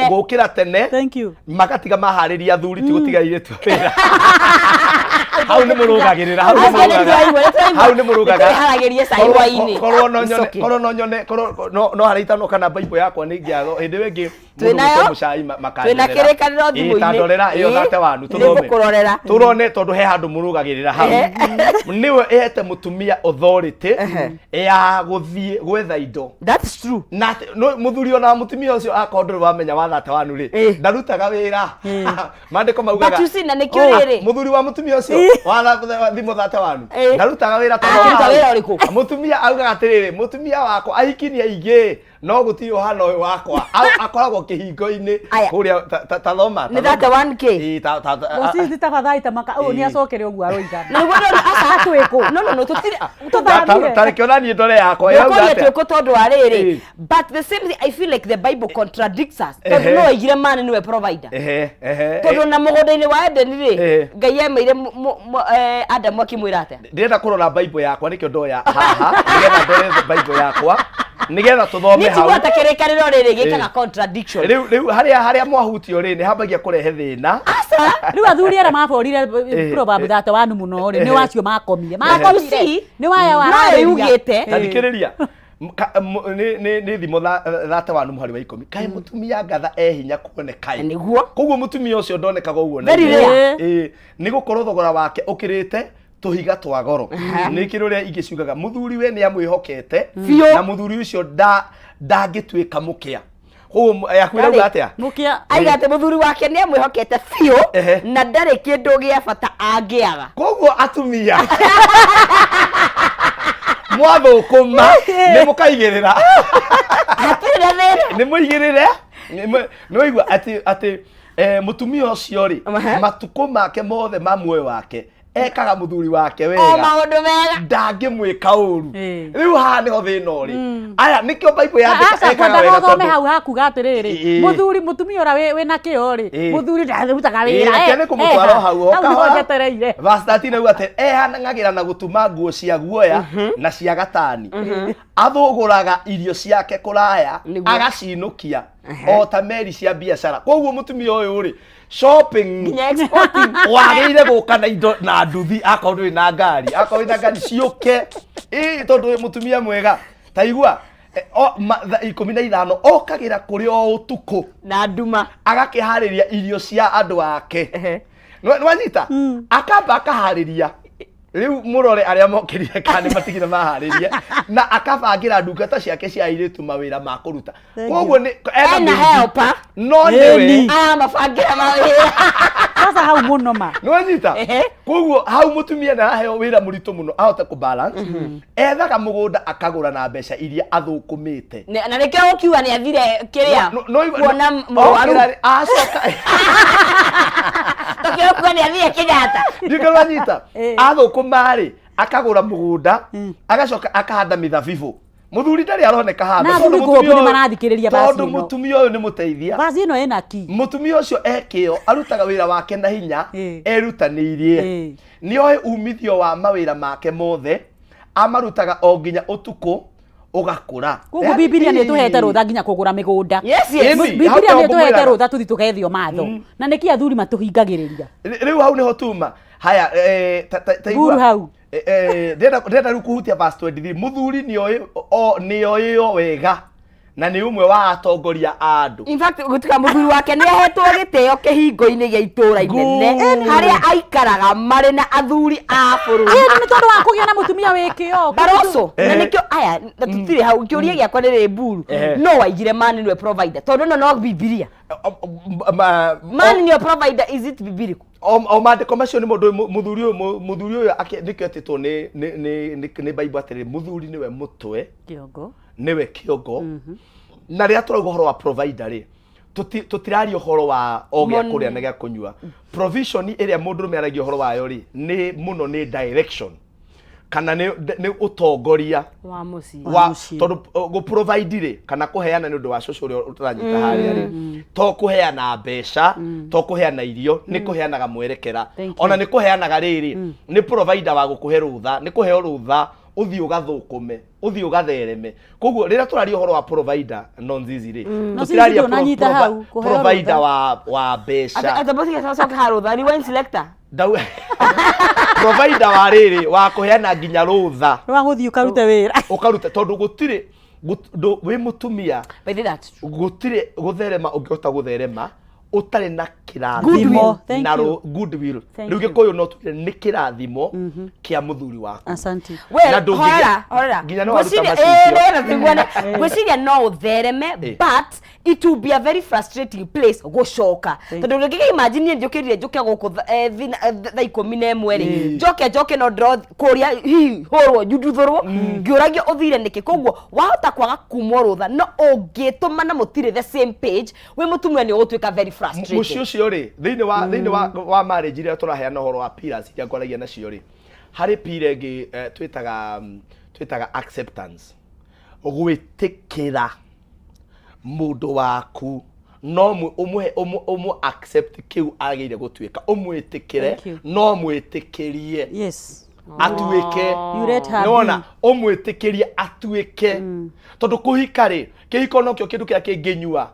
gukira tene thank you magatiga mahariria thuri ti gutigaire twira hau ni murugagirira hau ni murugaga haragirie cai waini korwo no haraitano kana Bible yakwa ni ngiago hindi wengi twinayo mucai makandera twina kirikaniro thimu-ini tandorera iyo thate wanu turone tondu he handu murugagirira hau niwe ehete mutumia authority ya guthie gwetha indo that's true na muthuri ona mutumia ucio akondoro wamenya wa thate wanu ri ndarutaga wira mandiko maugaga but na nikio riri muthuri wa mutumia ucio wa thimo thate wanu ndarutaga wira tondu wira uriku mutumia augaga atiriri mutumia wako ahikinia ingi no gutio hana uyu wakwa akoragwo kihingo-ini kuria tathoma ni thate 1k sisi tafadhali tamaka ni acokere uguo aroigana na gwe asa atwiku no tutire tarikionani ndore yakwa yauga atwiku tondu ariri but the same thing I feel like the Bible contradicts us tondu no igire man niwe provider tondu na mugunda-ini wa Eden ri Ngai emeire Adam akimwira atia ndirenda kurora Bible yakwa nikio ndoya haha nigetha ndore Bible yakwa nigetha tuthome hau nitiguo takirikaniro riri gikaga contradiction riu haria mwahutio ri ni hambagia kurehe thina riu athuri ara maborire proverb thate wanu muno ri ni wacio makomire ni waya wa no yugite tandikiriria ni thimo thate wanu muhari wa 10 kai mutumia ngatha hinya kuoneka niguo koguo mutumia ucio ndonekaga uguo ni gukorwo thogora wake ukirite tuhiga twa goro nikiro ria ingiciugaga muthuri we ni amwihokete na muthuri ucio ndangituika mukia Koguo yakwira atia mukia aiga ati muthuri wake ni amwihokete biũ na ndarĩ kĩndũ gĩa bata angĩaga. Koguo atumia mwathũkũma nĩ mũkaigĩrĩra hatirĩ na thĩna nĩ mũigĩrĩre nĩ waigua atĩ mũtumia ũcio rĩ matukũ make mothe ma muoyo wake ekaga muthuri wake wega o maũndũ mega ndangĩmwĩka ũru rĩu haha nĩho thĩna ũrĩ aya nĩkĩo Bible yandĩka ekaga wega tondũ hau hakuga atĩrĩrĩ muthuri mutumia ũrĩa wĩna kĩo rĩ muthuri ndarutaga wĩra nĩ kũmũtwara hau njetereire verse 13 auga atĩ ehanagĩra na gũtuma nguo cia guoya na cia gatani athũgũraga irio ciake kũraya agacinũkia o ta meri cia biacara. Koguo mutumia ũyũ rĩ shopping wagĩrĩire gũka na indo na nduthi akorwo ndũrĩ na ngari ciũke tondũ mutumia mwega ta igua 15 okagĩra kũrĩ o ũtukũ na nduma agakĩharĩria irio cia andũ ake nĩwanyita akamba akaharĩria rĩu mũrore arĩa mokĩrire kana matigire maharĩria na akabangira ndungata ciake cia airĩtu mawĩra ma kũruta. Koguo nĩ ena helper no nĩwe mabangira mawĩra sasa hau mũno ma nĩwanyita koguo hau mũtumia nĩaraheo wĩra mũritũ mũno ahote kũbalance ethaga mũgũnda akagũra na mbeca iria athũkũmĩte na nĩkĩo ũkiuga nĩ athire kĩrĩa kuona mũrwaru acoka tokio kuona nĩ athire Kenyatta nĩwanyita athũkũmarĩ akagũra mũgũnda agacoka akahanda mĩthabibũ muthuri ndarĩ aroneka handa tondũ mutumia ũyũ nĩ mũteithia basi ĩno ĩna ki mutumia ũcio ekĩo arutaga wĩra wake na hinya erutanĩirie nĩoĩ umithio wa mawĩra make mothe amarutaga o nginya ũtukũ ũgakũra. Koguo Biblia nĩ tũhete rũtha nginya kũgũra mĩgũnda. Biblia nĩ tũhete rũtha tũthi tũgethio matho na nĩkĩ athuri matũhingagĩrĩria rĩu hau nĩho tuma haya Buru hau ndenda rĩu kũhutia verse 23 muthuri nĩoĩ wega na nĩ ũmwe wa atongoria a andũ. In fact gũtuĩka muthuri wake nĩ ahetwo gĩtĩo kĩhingo-inĩ gĩa itũũra inene harĩa aikaraga marĩ na athuri a bũrũri. Nĩ tondũ wa kũgĩa na mũtumia wĩ kĩo Baroso na nĩkĩo aya tũtirĩ hau kĩũria gĩakwa nĩ rĩ Buru no waigire man nĩwe provider tondũ ĩno no Biblia man nĩwe provider is it biblical o maandĩko macio nĩ mũndũ muthuri ũyũ nĩkĩo atĩtwo nĩ Bible atĩrĩ muthuri nĩwe mũtwe kĩongo niwe kĩongo na rĩrĩa tũrauga ũhoro wa provider rĩ tũtiraria ũhoro wa o gĩa kũrĩa na gĩa kũnyua. Provision ĩrĩa mũndũ ũrũme aragia ũhoro wayo rĩ nĩ mũno nĩ direction kana nĩ ũtongoria wa mũciĩ tondũ gũ-provide rĩ kana kũheana nĩ ũndũ wa cũcũ ũrĩa ũtaranyita harĩa rĩ to kũheana mbeca to kũheana irio nĩ kũheanaga mwerekera ona nĩ kũheanaga rĩrĩ nĩ provider wa gũkũhe rũtha nĩ kũheo rũtha uthi ugathũkũme uthi ugathereme. Koguo rĩrĩa tũraria ũhoro wa provider non-zizi rĩ tũtiraria provider wa mbeca atabothi atacoka harũtha rewind selector provider wa rĩrĩ wa kũheana nginya rũtha wa gũthiĩ ũkarute wĩra ũkaruta tondũ gũtirĩ wĩ mũtumia gũtirĩ gũtherema ũngĩhota gũtherema utarĩ na kĩrathimo na goodwill rĩu gĩkũyũ no tuge nĩ kĩrathimo kĩa mũthuri waku. Asante na ndũngĩhora nginya no aruta gwĩciria no ũthereme but it will be a very frustrating place gũcoka tondũ rĩngĩ imagine njũkĩrire njũke gũkũ thaa 11 rĩ njoke no draw kũrĩa hũrwo njuthũrwo ngĩũragio ũthire nĩkĩ. Koguo wahota kwaga kumwo rũtha no ũngĩtũma na mũtirĩ the same page wĩ mũtumia nĩ ũgũtuĩka very frustrated. Mũciĩ ũcio rĩ thĩinĩ wa marriage rĩrĩa tũraheana ũhoro wa pillars iria ngwaragia nacio rĩ harĩ pillar ĩngĩ twĩtaga acceptance gwĩtĩkĩra mũndũ waku no ũmwe accept kĩu agĩrĩire gũtuĩka ũmwĩtĩkĩre no mwĩtĩkĩrie atuĩke nona ũmwĩtĩkĩrie atuĩke tondũ kũhika rĩ kĩhiko no kĩo kĩndũ kĩrĩa kĩngĩnyua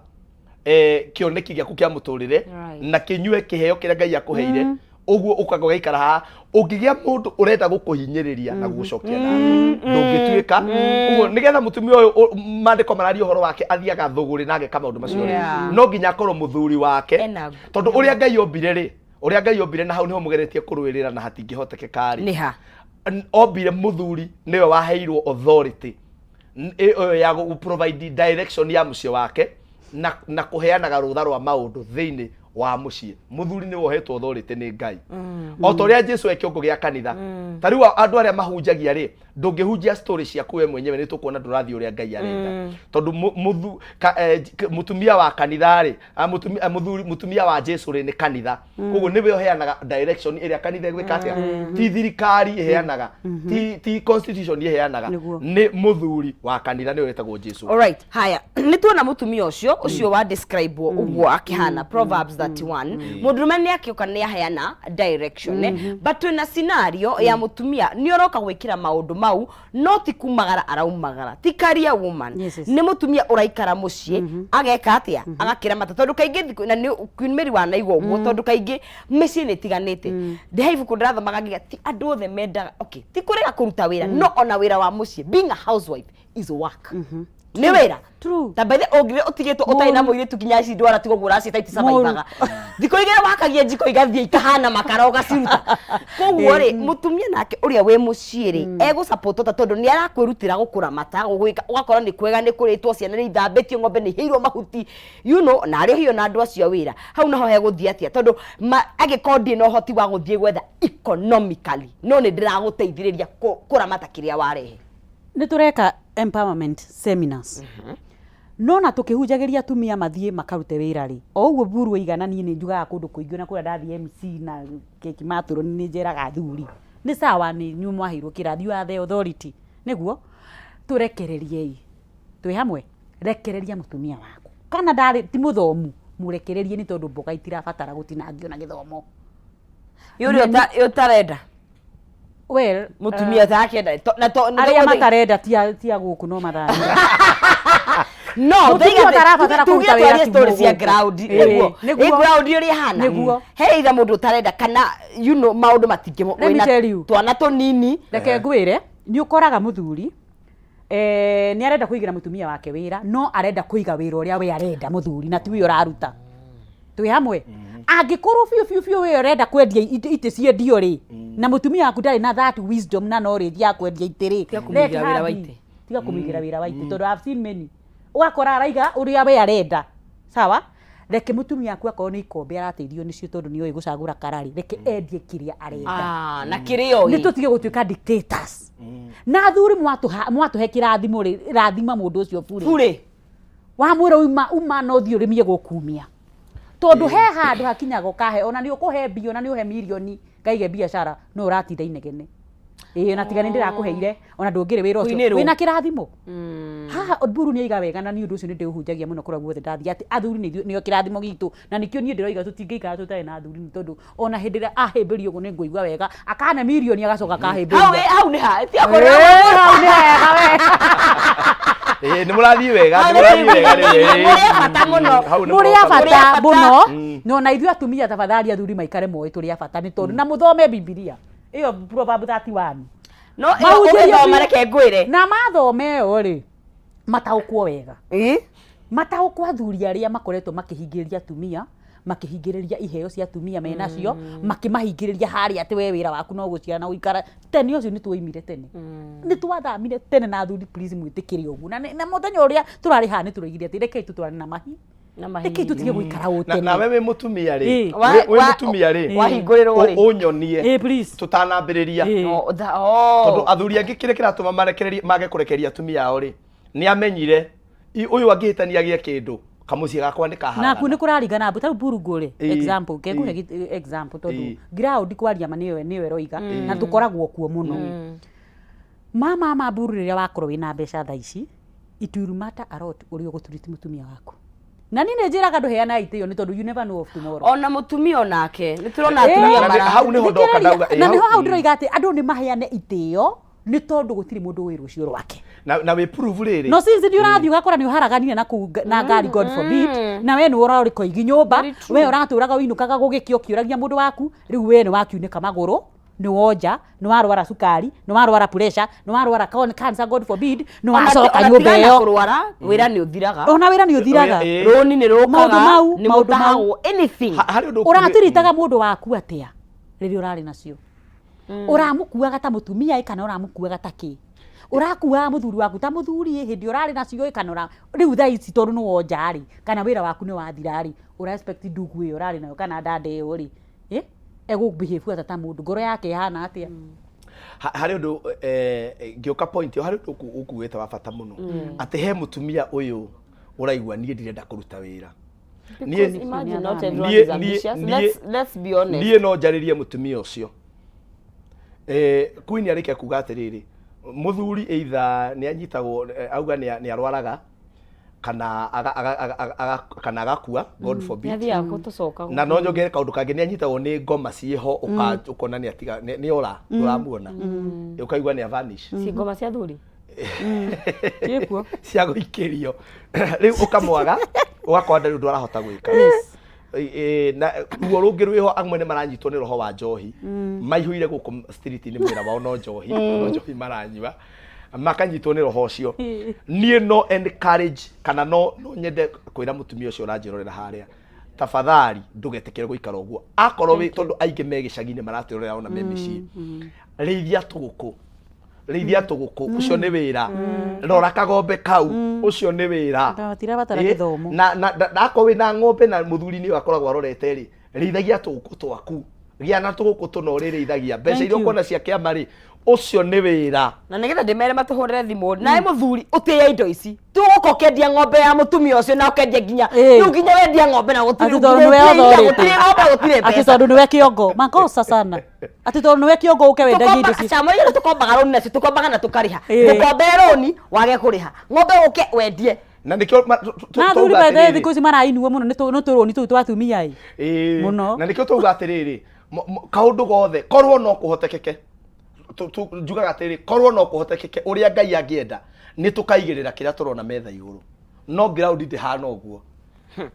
kĩoneki gĩaku kĩa mũtũrĩre na kĩnyue kĩheo kĩrĩa Ngai akũheire ũguo ũkaga ũgaikara haha ũngĩgĩa mũndũ ũrenda gũkũhinyĩrĩria na gũgũcokia na ndũngĩtuĩka. Ũguo nĩgetha mũtumia ũyũ maandĩko mararia ũhoro wake athiaga thũgũrĩ na ageka maũndũ macio rĩ no nginya akorwo mũthuri wake tondũ ũrĩa Ngai ombire rĩ ũrĩa Ngai ombire na hau nĩho mũgeretie kũrũĩrĩra na hatingĩhotekeka rĩ ombire mũthuri nĩwe waheirwo authority ya gũ provide direction ya mũciĩ wake na kuheanaga rutha rwa maundu thiini wa muciĩ. Muthuri nĩ wohetwo authority nĩ Ngai. O ta ũrĩa Jesu e kĩongo gĩa kanitha. Ta rĩu andũ arĩa mahunjagia rĩ, ndũngĩhunjia story ciaku we mwenyewe nĩ tũkuona ndũrathiĩ ũrĩa Ngai arenda. Tondũ mutumia wa kanitha rĩ, mutumia wa Jesu rĩ nĩ kanitha. Koguo nĩwe ũheanaga direction ĩrĩa kanitha ĩgwĩka atĩa. Ti thirikari ĩheanaga, ti constitution ĩheanaga, nĩ muthuri wa kanitha nĩwe wetagwo Jesu. Alright, haya nĩ tuona mutumia ũcio wa describe ũguo akihana Proverbs 31. Mũndũrũme nĩ akĩoka nĩ aheana direction, but twĩna scenario ya mutumia nĩ oroka gwĩkĩra maũndũ mau, no ti kumagara araumagara, ti career woman. Nĩ mutumia ũraikara mũciĩ ageka atĩa, agakĩra mata, tondũ kaingĩ na nĩ Queen Mary wa naigua ũguo, tondũ kaingĩ mĩciĩ nĩ tiganĩte. Ndĩhe ibuku ndĩrathomaga nginya ti andũ othe mendaga, okay, ti kũrega kũruta wĩra, no ona wĩra wa mũciĩ, being a housewife is work. Nĩ wĩra. True. Ta bethe ongire utigĩtwo ũtarĩ na mũirĩtu kinya ici ndwara tigo gũra ciĩ taiti sabaibaga. Thikũ igĩrĩ wakagia njiko igathiĩ ikahana makara ũgaciruta. Koguo rĩ mutumia nake ũrĩa wĩ mũciĩ rĩ egũsupport ta tondũ nĩ arakwĩrutĩra gũkũramata gũgwĩka, ũgakora nĩ kwega nĩ kũrĩtwo ciana nĩ ithambĩtio, ng'ombe nĩ ihĩirwo mahuti, you know, na arĩ hiyo na andũ acio wĩra. Hau naho hegũthiĩ atĩa tondũ angĩkorwo ndĩ na ũhoti wa gũthiĩ gwetha economically, no nĩ ndĩragũteithĩrĩria kũramata kĩrĩa warehe. Nĩ tũreka empowerment seminars. No na tukihunjagĩria atumia mathiĩ makarute wĩra rĩ, o ũguo buru igananie nĩ njugaga kũndũ kũingĩ na kũrĩa ndathiĩ MC na keki matũrũ nĩ njeraga athuri nĩ sawa, nĩ nyuĩ mwaheirwo kĩrathi wa the authority, nĩguo tũrekereriei twĩ hamwe, rekereria mutumia waku kana ndarĩ ti mũthomu, mũrekererie nĩ tondũ mboga itirabatara gũtinangio na gĩthomo. Yũrĩ ũtarenda well mutumia take na arĩa matarenda tia gũkũ no mathani no thaiga tarabatara kũruta wĩra stories ya ground nĩguo ground ĩrĩa hana he itha mũndũ ũtarenda kana you know maũndũ matingĩ twana tũnini. Reke ngwĩre nĩ ũkoraga mũthuri nĩ arenda kũigĩra mutumia wake wĩra, no arenda kũiga wĩra ũrĩa we arenda mũthuri na tiwe ũraruta. Twĩ hamwe angĩkorwo biũ we ũrenda kwendia itĩ ciendio rĩ na mutumia waku ndarĩ na that wisdom na knowledge ya kwendia itĩ rĩ, tiga kũmĩigĩra wĩra wa itĩ tondũ I've seen many ũgakora araiga ũrĩa we arenda. Sawa, reke mutumia waku akorwo nĩ ikombe arateithio nĩcio tondũ nĩ oĩ gũcagũra karari, reke endie kĩrĩa arenda na kĩrĩa oĩ. Nĩ tũtige gũtuĩka dictators. Na athuri mwatũhe kĩrathimo rĩ, rathima mũndũ ũcio bure wamwĩra uma no thiĩ ũrĩmie gũkumia tondu he handu hakinyaga kahe ona nĩ ũkũhe mbio na nĩ ũhe milioni ngaige biacara no ũratinda inegene na tigani ndĩrakũheire ona ndũngĩrĩ wĩra ũcio wĩna kĩrathimo. Haha Buru nĩ aiga wega na nĩ ũndũ ũcio nĩ ndĩũhunjagia mũno kũrĩa guothe ndathiĩ atĩ athuri nĩo kĩrathimo gitũ, na nĩkĩo niĩ ndĩroiga tũtingĩikara tũtarĩ na athuri tondũ ona hĩndĩ ĩrĩa ahĩmbĩrio ũguo nĩ ngũigua wega, akane milioni agacoka kahĩmbĩrio. Hau nĩ ha ti hau nĩ hega we nĩ mũrathiĩ wega mũrĩ a bata mũno no na ithuĩ atumia tafadhali athuri maikare moĩ tũrĩ a bata nĩ tondũ na mũthome Bibilia iyo Proverbs 31 no ũgĩthoma reke ngwĩre na mathome yo rĩ mataũkwo wega mataũkwo athuri arĩa makoretwo makĩhingĩrĩria atumia, makĩhingĩrĩria iheo cia atumia menacio, makĩmahingĩrĩria harĩa atĩ we wĩra waku no gũciara na gũikara tene. Ũcio nĩ tuoimire tene, nĩ twathamire tene na athuri please mwĩtĩkĩre ũguo na mũthenya ũrĩa tũrarĩ haha nĩ tũroigire atĩ rekei tũtwarane na mahi rekei tũtige gũikara ũũ tene. Na we mũtumia rĩ wĩ mũtumia rĩ wahingũrĩrwo rĩ ũnyonie tũtanambĩrĩria tondũ athuri angĩ kĩrĩa kĩratũma mage kũrekeria atumia ao rĩ nĩ amenyire ũyũ angĩhĩtania gĩe kĩndũ kamuciĩ gakwa nĩ kahana na ku nĩ kũraringana mbũ ta Buru ngũrĩ example kengũhe example tondũ ground kwaria ma nĩwe roiga na tũkoragwo kuo mũno. Mama Buru rĩrĩa wakorwo wĩna mbeca thaa ici it will matter a lot ũrĩa ũgũturĩti mutumia waku. Na nĩ njĩraga ndũheana itĩyo nĩ tondũ you never know of tomorrow. Ona mutumia onake nĩ tũrona atumia mara hau nĩho ndoka ndauga na nĩho hau ndĩroiga atĩ andũ nĩ maheane itĩyo nĩ tondũ gũtirĩ mũndũ wĩ rũciũ rwake na wĩ prove rĩrĩ no since nĩ ũrathiĩ ũgakora nĩ ũharaganire na ngari God forbid na we nĩ ũrarĩko igi nyũmba we ũratũraga ũinũkaga gũgĩkio ũkĩũragia mũndũ waku rĩu we nĩ wakiunĩka magũrũ nĩ wonja nĩ warwara cukari nĩ warwara pressure nĩ warwara cancer God forbid nĩ wacoka nyũmba ĩyo kũrwara wĩra nĩ ũthiraga ona wĩra nĩ ũthiraga rũni nĩ rũkaga nĩ mũtahagwo anything ũratiritaga mũndũ waku atĩa rĩrĩa ũrarĩ nacio uramukuaga ta mutumia kana uramukuaga ta ki urakua muthuri waku ta muthuri hindi urari nacio kana riu thaa ici tondu ni wonjari kana wira waku ni wathirari ura expect ndugu iyo urari nayo kana ndande iyo ri ego behave ta mundu ngoro yake ihana atia hari undu ngioka point hari undu ukuweta wa bata muno ati he mutumia uyu uraigua nie ndirenda kuruta wira imagine not everyone is ambitious. Let's be honest. Nie no njaririe mutumia ucio Queen arike kuga atiriri muthuri either ni anyitagwo auga ni arwaraga kana agakua God forbid na no njogere kaundu kangi ni anyitagwo ni ngoma cieho ukona ni atiga ni ora uramuona ukaigua ni vanish si ngoma cia thuri yekuo cia guikirio riu ukamwaga ugakonda ndu arahota gwika na ruo rungi rwiho amwe ni maranyitwo ni roho wa njohi maihuire guku street ni mwira wao no njohi maranywa makanyitwo ni roho cio nie no encourage kana no nyende kwira mutumia ucio uranjirorera haria tafadhali ndugetekere guikara uguo akorwo wi tondu aingi megicagi-ini maratirorera ona memeci reithia tuguku ucio ni wira rora kagombe kau ucio ni wira tirabatara githomo na akorwo wina ng'ombe na muthuri ni akoragwo arorete ri reithagia tuguku twaku gia na tuguku tuno reithagia mbeca irio kuona cia kiama ri ucio ni wira na nigetha ndimere matuhurire thimu nae muthuri utiye indo ici tuguko kendia ng'ombe ya mutumia ucio na ukendia nginya riu nginya wendia ng'ombe na gutire ati tondu niwe kiongo makosa sana ati tondu niwe kiongo uke wendagia indo ici chama ile tukombaga roni nacio tukombaga na tukariha tukombe roni wage kuriha ng'ombe uke wendie na nikio na thuri bethe thiku ici marainua muno ni turoni tu twatumia muno na nikio tuga atiriri kaundu gothe korwo no kuhotekeke njugaga atiri korwo no kuhotekeke uria Ngai angienda ni tukaigirira kiria turona metha iguru no ground ndi hana uguo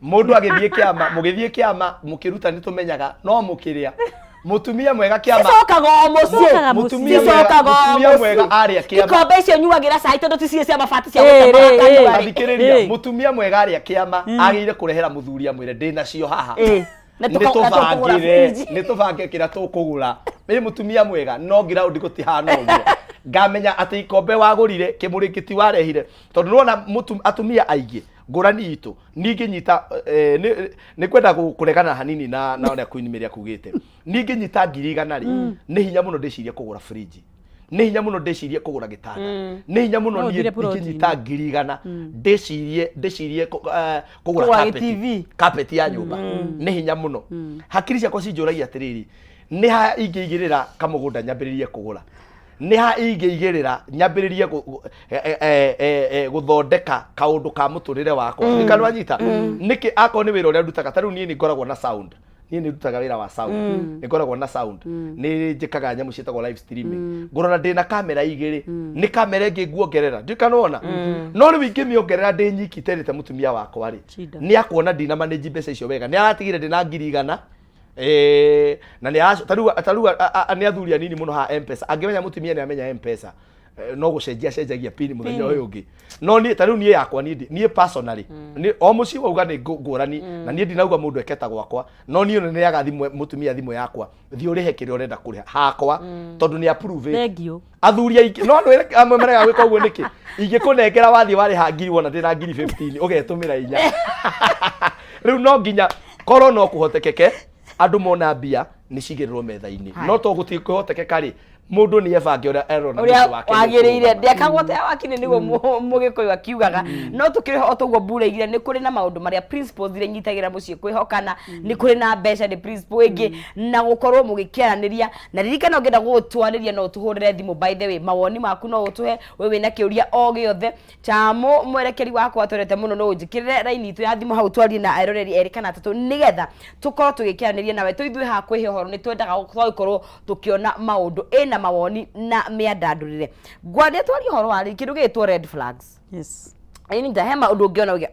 mundu agithie kiama mugithie kiama mukiruta ni tumenyaga no mukiria mutumia mwega kiama sokaga mucie mutumia mwega aria kiama ikombe icio nyuagira cai tondu ticie cia mabati cia gutema athikiriria mutumia mwega aria kiama agire kurehera muthuri amwire ndina cio haha ni tubange kira tukugura ni mutumia mwega no ground gutihana uguo ngamenya ati ikombe wagurire kimurikiti warehire tondu nona atumia aingi ngurani itu ningi nyita ni kwenda kuregana hanini na ona Queen Mary akugite ningi nyita 100 ri ni hinya muno ndicirie kugura fridge ni hinya muno ndicirie kugura gitanda ni hinya muno ni nyita 100 ndicirie kugura carpet ya nyumba ni hinya muno hakiri ciakwa cinjuragia atiriri ni ha ingĩigĩrĩra kamũgũnda nyambĩrĩrie kũgũra ni ha ingĩigĩrĩra nyambĩrĩrie gũthondeka kaũndũ ka mũtũrĩre wakwa nĩkanũ anyita nĩkĩ akorwo nĩ wĩra ũrĩa ndutaga tarĩu niĩ nĩngoragwo na sound niĩ nĩ ndutaga wĩra wa sound nĩngoragwo na sound nĩ njĩkaga nyamũ ciĩtagwo live streaming ngorora ndĩna kamera igĩrĩ nĩ kamera ĩngĩ nguongerera ndikanona no rĩu ingĩmĩongerera ndĩ nyiki terete mũtumia wakwa rĩ nĩ akuona ndina manage mbeca icio wega nĩ aratigire ndĩna 100 na ni taruga ni athuri anini muno ha M-Pesa angimenya mutumia ni amenya M-Pesa no gucenjagia pin muthenya uyu ungi no ni taru ni yakwa ni personally ni o muci wauga ni ngurani na ni ndinauga mundu eketa gwakwa no ni ni agathimwe mutumia thimo yakwa thi urihe kire urenda kuriha hakwa tondu ni approve thengio athuri aingi no amwe marega gwika uguo niki ingikunengera wathi wari ha ngiri wona ndina ngiri 15 ugetumira inya riu no nginya korwo no kuhotekeke andu mona mbia ni cigirirwo metha-ini no to gutikuhotekeka ri mundu ni ebange uria erona mucio wake wagirire ndekagwo te wakine niguo mugikuyu akiugaga no tukiri ho toguo mbureigire ni kuri na maundu maria principles iria nyitagira mucie kwihokana ni kuri na mbeca ni principle ingi na gukorwo mugikiaraniria na ririkana ungenda gutwariria no tuhurire thimu by the way mawoni maku no utuhe we wina kiuria o giothe chamo mwerekeri wakwa atorete muno no unjikirire raini itu ya thimu hau twarie na eroreri erikana atatu nigetha tukorwo tugikiaraniria nawe tuithwe ha kwihe horo ni twendaga gukorwo tukiona maundu ena mawoni na miandandurire ngwaria twari horo wari kindu gitwo red flags yes ini ndahema undu ungiona ugia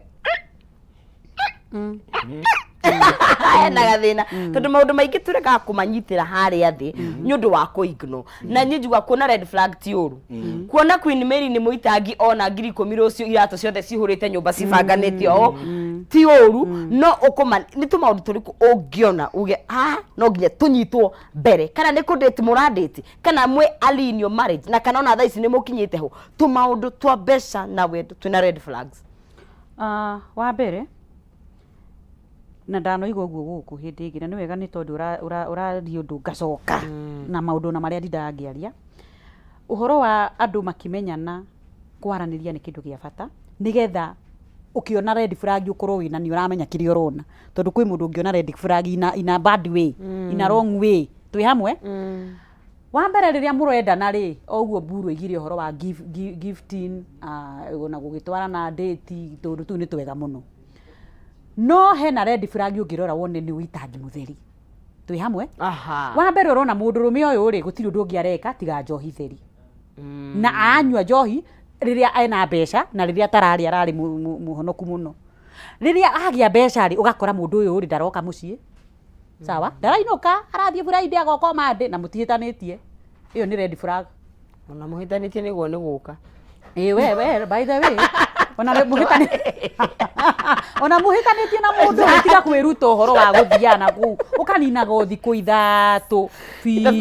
na gathina tondu maundu maingi tureka kumanyitira haria thi ni undu wa kuigno na nyinjigwa kuona red flag ti uru kuona Queen Mary ni muitangi ona ngiri 10 rucio irato ciothe cihurite nyumba cibanganite o ti uru no ukuma ni tumaundu turiku ungiona uge no nginya tunyitwo mbere kana ni kudate muradate kana mwe alinio marriage na kana ona thaici ni mukinyite ho tumaundu twa besha na wedu twina red flags wa mbere na ndanoigwa guo guku hindi ingi na ni wega ni tondu urathi undu ngacoka na maundu na maria ndindangiaria uhoro wa andu makimenyana kwaraniria ni kindu gia bata nigetha ukiona red flag ukorwo wina ni uramenya kiri urona tondu kwi mundu ungiona red flag ina bad way ina wrong way twi hamwe wa mbere riria murendana ri oguo mburu igire uhoro wa gifting na gugitwara na date tondu tu ni twega muno no hena red flag ungirora wone ni witangi mutheri twi hamwe wa mbere urona mundu rume uyu ri gutiri undu ungiareka tiga njohi theri na anywa njohi riria ena mbeca na riria tarari arari muhonoku muno riria agia mbeca ri ugakora mundu uyu ri ndaroka mucii sawa ndarainuka arathie Friday agoko Monday na mutihitanitie iyo ni red flag ona muhitanitie niguo ni guka we by the way ona muhitanitie na mundu tiga kwiruta uhoro wa guthiana ku ukanina gothi ku ithatu fiyo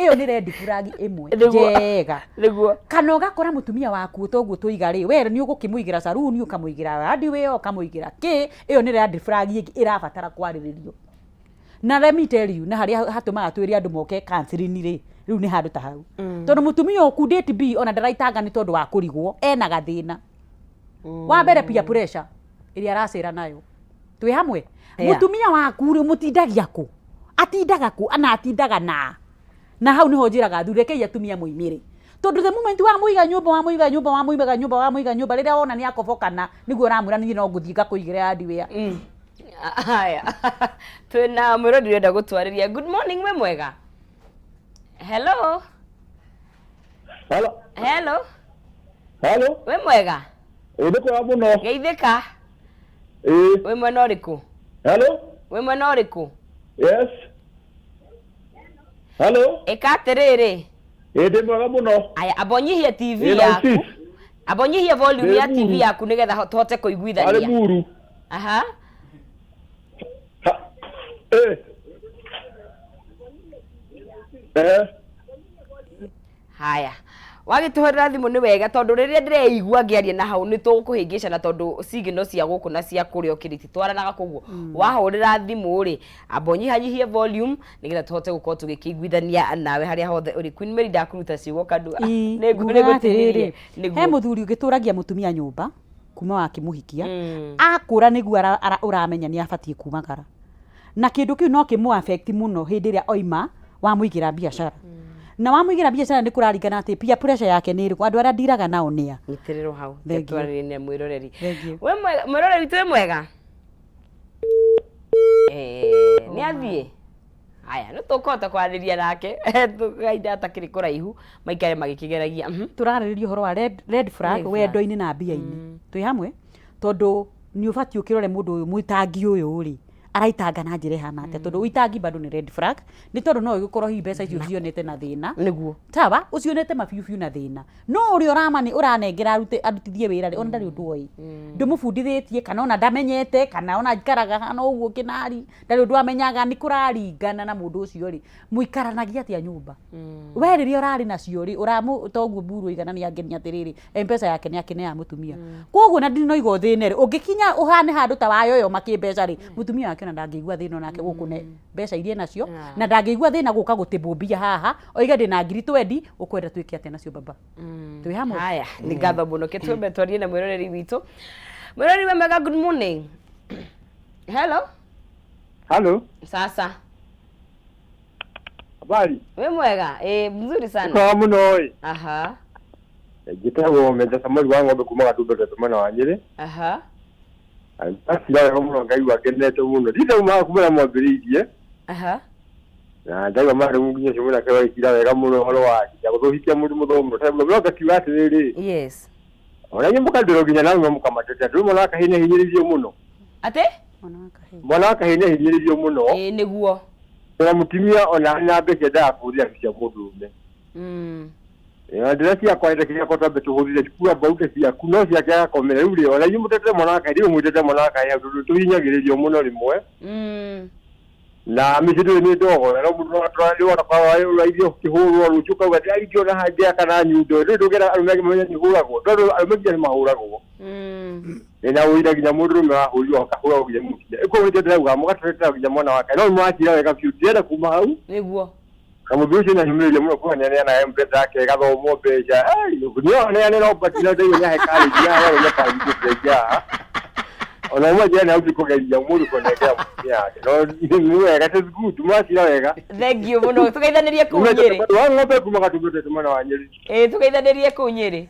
iyo ni red flag imwe njega niguo kana ugakora mutumia waku toguo tuiga ri we ni ugukimuigira saruni ukamuigira hadi we ukamuigira ki iyo ni red flag irabatara kwariririo na let me tell you na haria hatumaga twiri andu moke counseling ri riu ni handu ta hau tondu mutumia oku date B ona ndaraitanga ni tondu wa kurigwo ena gathina wa mbere peer pressure iria aracira nayo twi hamwe mutumia waku ri mutindagia ku atindaga ku ana atindaga na hau niho njiraga thureke atumia muimire tondu the moment wa muiga nyumba riria wona ni akobokana niguo ramwira ni no nguthii ngakuigire hadi wea haya twina mwiro ndirenda gutwariria good morning we mwega hello we mwega ndikwa muno geithika we mwena uriku we mwena uriku yes ekatiriri ndi mwega muno aya abonyihia TV yaku abonyihia volume ya TV yaku nigetha tuhote kuiguithania ari muru haya wagituhurira thimu ni wega tondu riria ndireigua ngiaria na hau ni tukuhingicana tondu signal cia guku na cia kuria ukiriti twaranaga koguo wahurira thimu ri abonyihanyihie volume nigetha tuhote gukorwo tugikiguithania nawe haria hothe uri Queen Mary ndakuruta ciugo kandu negutiririe he muthuri ugituragia mutumia nyumba kuma wakimuhikia akura niguo uramenya ni abatie kumagara na kindu kiu no kimu affect muno hindi iria oima wa muigira biashara na wa muigira biashara ni kuraringana ati peer pressure yake ni iriku andu aria ndiraga nao nia nyitiriro hau twaririe ni mwiroreri we mwiroreri twe mwega ni athie haya no tukota kwariria nake tugaida atakiri kuraihu maikare magikigeragia turaririria horo wa red flag wendo-ini na mbia-ini twi hamwe tondu ni ubati ukirore mundu uyu muitangi uyu ri araitanga na njira hana ate tondu uitangi bado ni red flag ni tondu no igikorwo hi mbeca icio cionete na thina niguo tawa ucionete mabiubiu na thina no uri uramani uranengera arutithie wira ri ona ndari undu oi ndumubundithitie kana ona ndamenyete kana ona ikaraga hana uguo kinari ndari undu amenyaga ni kuraringana na mundu ucio ri muikaranagia atia nyumba we riria urari nacio ri uramu toguo mburu igana ni angenia atiriri mpesa yake ni akine ya mutumia koguo na ndinoigo thine ri ungikinya uhane handu ta wayo makimbeca ri mutumia wake na ndangigua thina nake gukune mbeca irie nacio na ndangigua thina guka gutibumbia haha oiga ndina ngiri 20 ukwenda twike atia nacio baba twi hamwe haya ni ngatho muno ketwembe twarie na mwiroreri witu mwiroreri we mega good morning hello sasa habari we mwega mzuri sana kwa muno oi jitagwo Meza Samuel wa ng'ombe kuma Gatundu mwana wa Nyeri asira romo ngai wakenete muno ndita uma kumera mwambiririe na ndaiwa mari munginya cimuna kawa ikira wega muno horo wake ya guthuhikia mundu muthomo taibu bloga kiwati riri yes ona nyimbuka ndiro ginya nawe mukamatete ndumo na kahine hinyiririo muno ate mwana wa kahene hinyiririo muno niguo na mutimia ona na mbeca ndakuria cia mundume ndira cia kwaenda kinya kwa tambe tuhurire cikua baute ciaku no ciake akomera riu rio ona imutete mwana wa kahene umutete mwana wa kahene tuhinyagiririo muno rimwe na micindo ni ndogo na mundu atwali wana kwa uraithio kihuru ruchuka ugathi aingio na haja kana nyundo ndo ndogera arumegi mwenye huragwo ndo arumegi ni mahuragwo na uira ginya mundu me ahurio akahura ginya mukia iko wete ndauga mugatete ginya mwana wake no mwakira wega future kuma hau niguo kama biushi na humile muno kwa nene na mpesa yake gathomo mbeca kunio nene no patina ndio ya hekali ya wale na palikia ona mmoja na uko kugeria mundu konekea yake no ni wega that's good mwakira wega thank you muno tukaithanirie ku Nyeri wa ngombe kuma katugete tumana wa Nyeri tukaithanirie ku Nyeri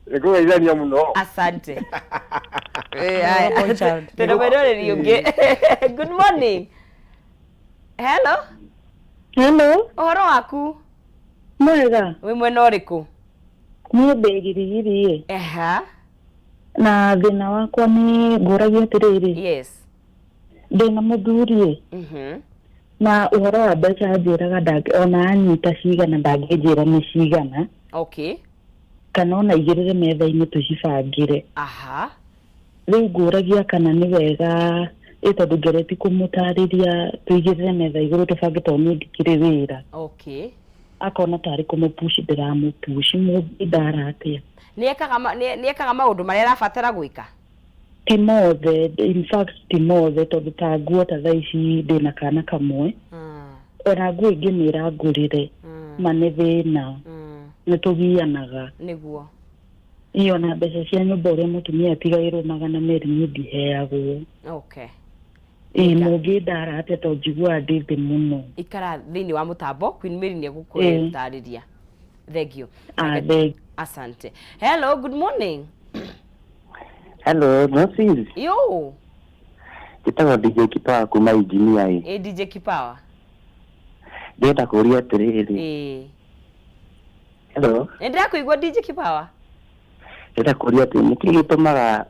nikugeithania muno asante tunameroreri unge good morning hello uhoro waku mwega wi mwena uriku ni mbegirigiri na thina wakwa ni nguragia atiriri yes ndina muthuri na uhoro wa mbeca njiraga ndangi ona anyita cigana ndangĩnjĩra nĩ cigana okay kana ona igĩrĩre metha-inĩ tũcibangĩre rĩu ngũragia kana nĩ wega tondũ ngereti kũmũtarĩria tũigĩrĩre metha igũrũ tũbange tondũ niĩ ndikĩrĩ wĩra okay akona tarĩ kũmũpushi ndĩramũpushi mũndũ ndaratĩa nĩekaga maũndũ marĩa arabatara gwĩka ti mothe in fact ti mothe tondũ ta nguo ta thaa ici ndĩna kana kamwe ona nguo ingĩ nĩra ngũrĩre ma nĩ thĩna nĩ tũgianaga nĩguo iyo na mbeca cia nyũmba ũrĩa mũtumia atigagĩrwo magana merĩ niĩ ndiheagwo okay mũngĩ ndarate tondũ njiguaga ndĩ thĩ mũno ikara thĩinĩ wa mũtambo Queen Mary nĩegũkũtarĩria thank you asante hello good morning hello Moses yo kitaka DJ Kipawa kuma engineer DJ Kipawa ndenda kũria atĩrĩrĩ hello ndĩrakũigua DJ Kipawa ndenda kũria atĩ nĩkĩ gĩtũmaga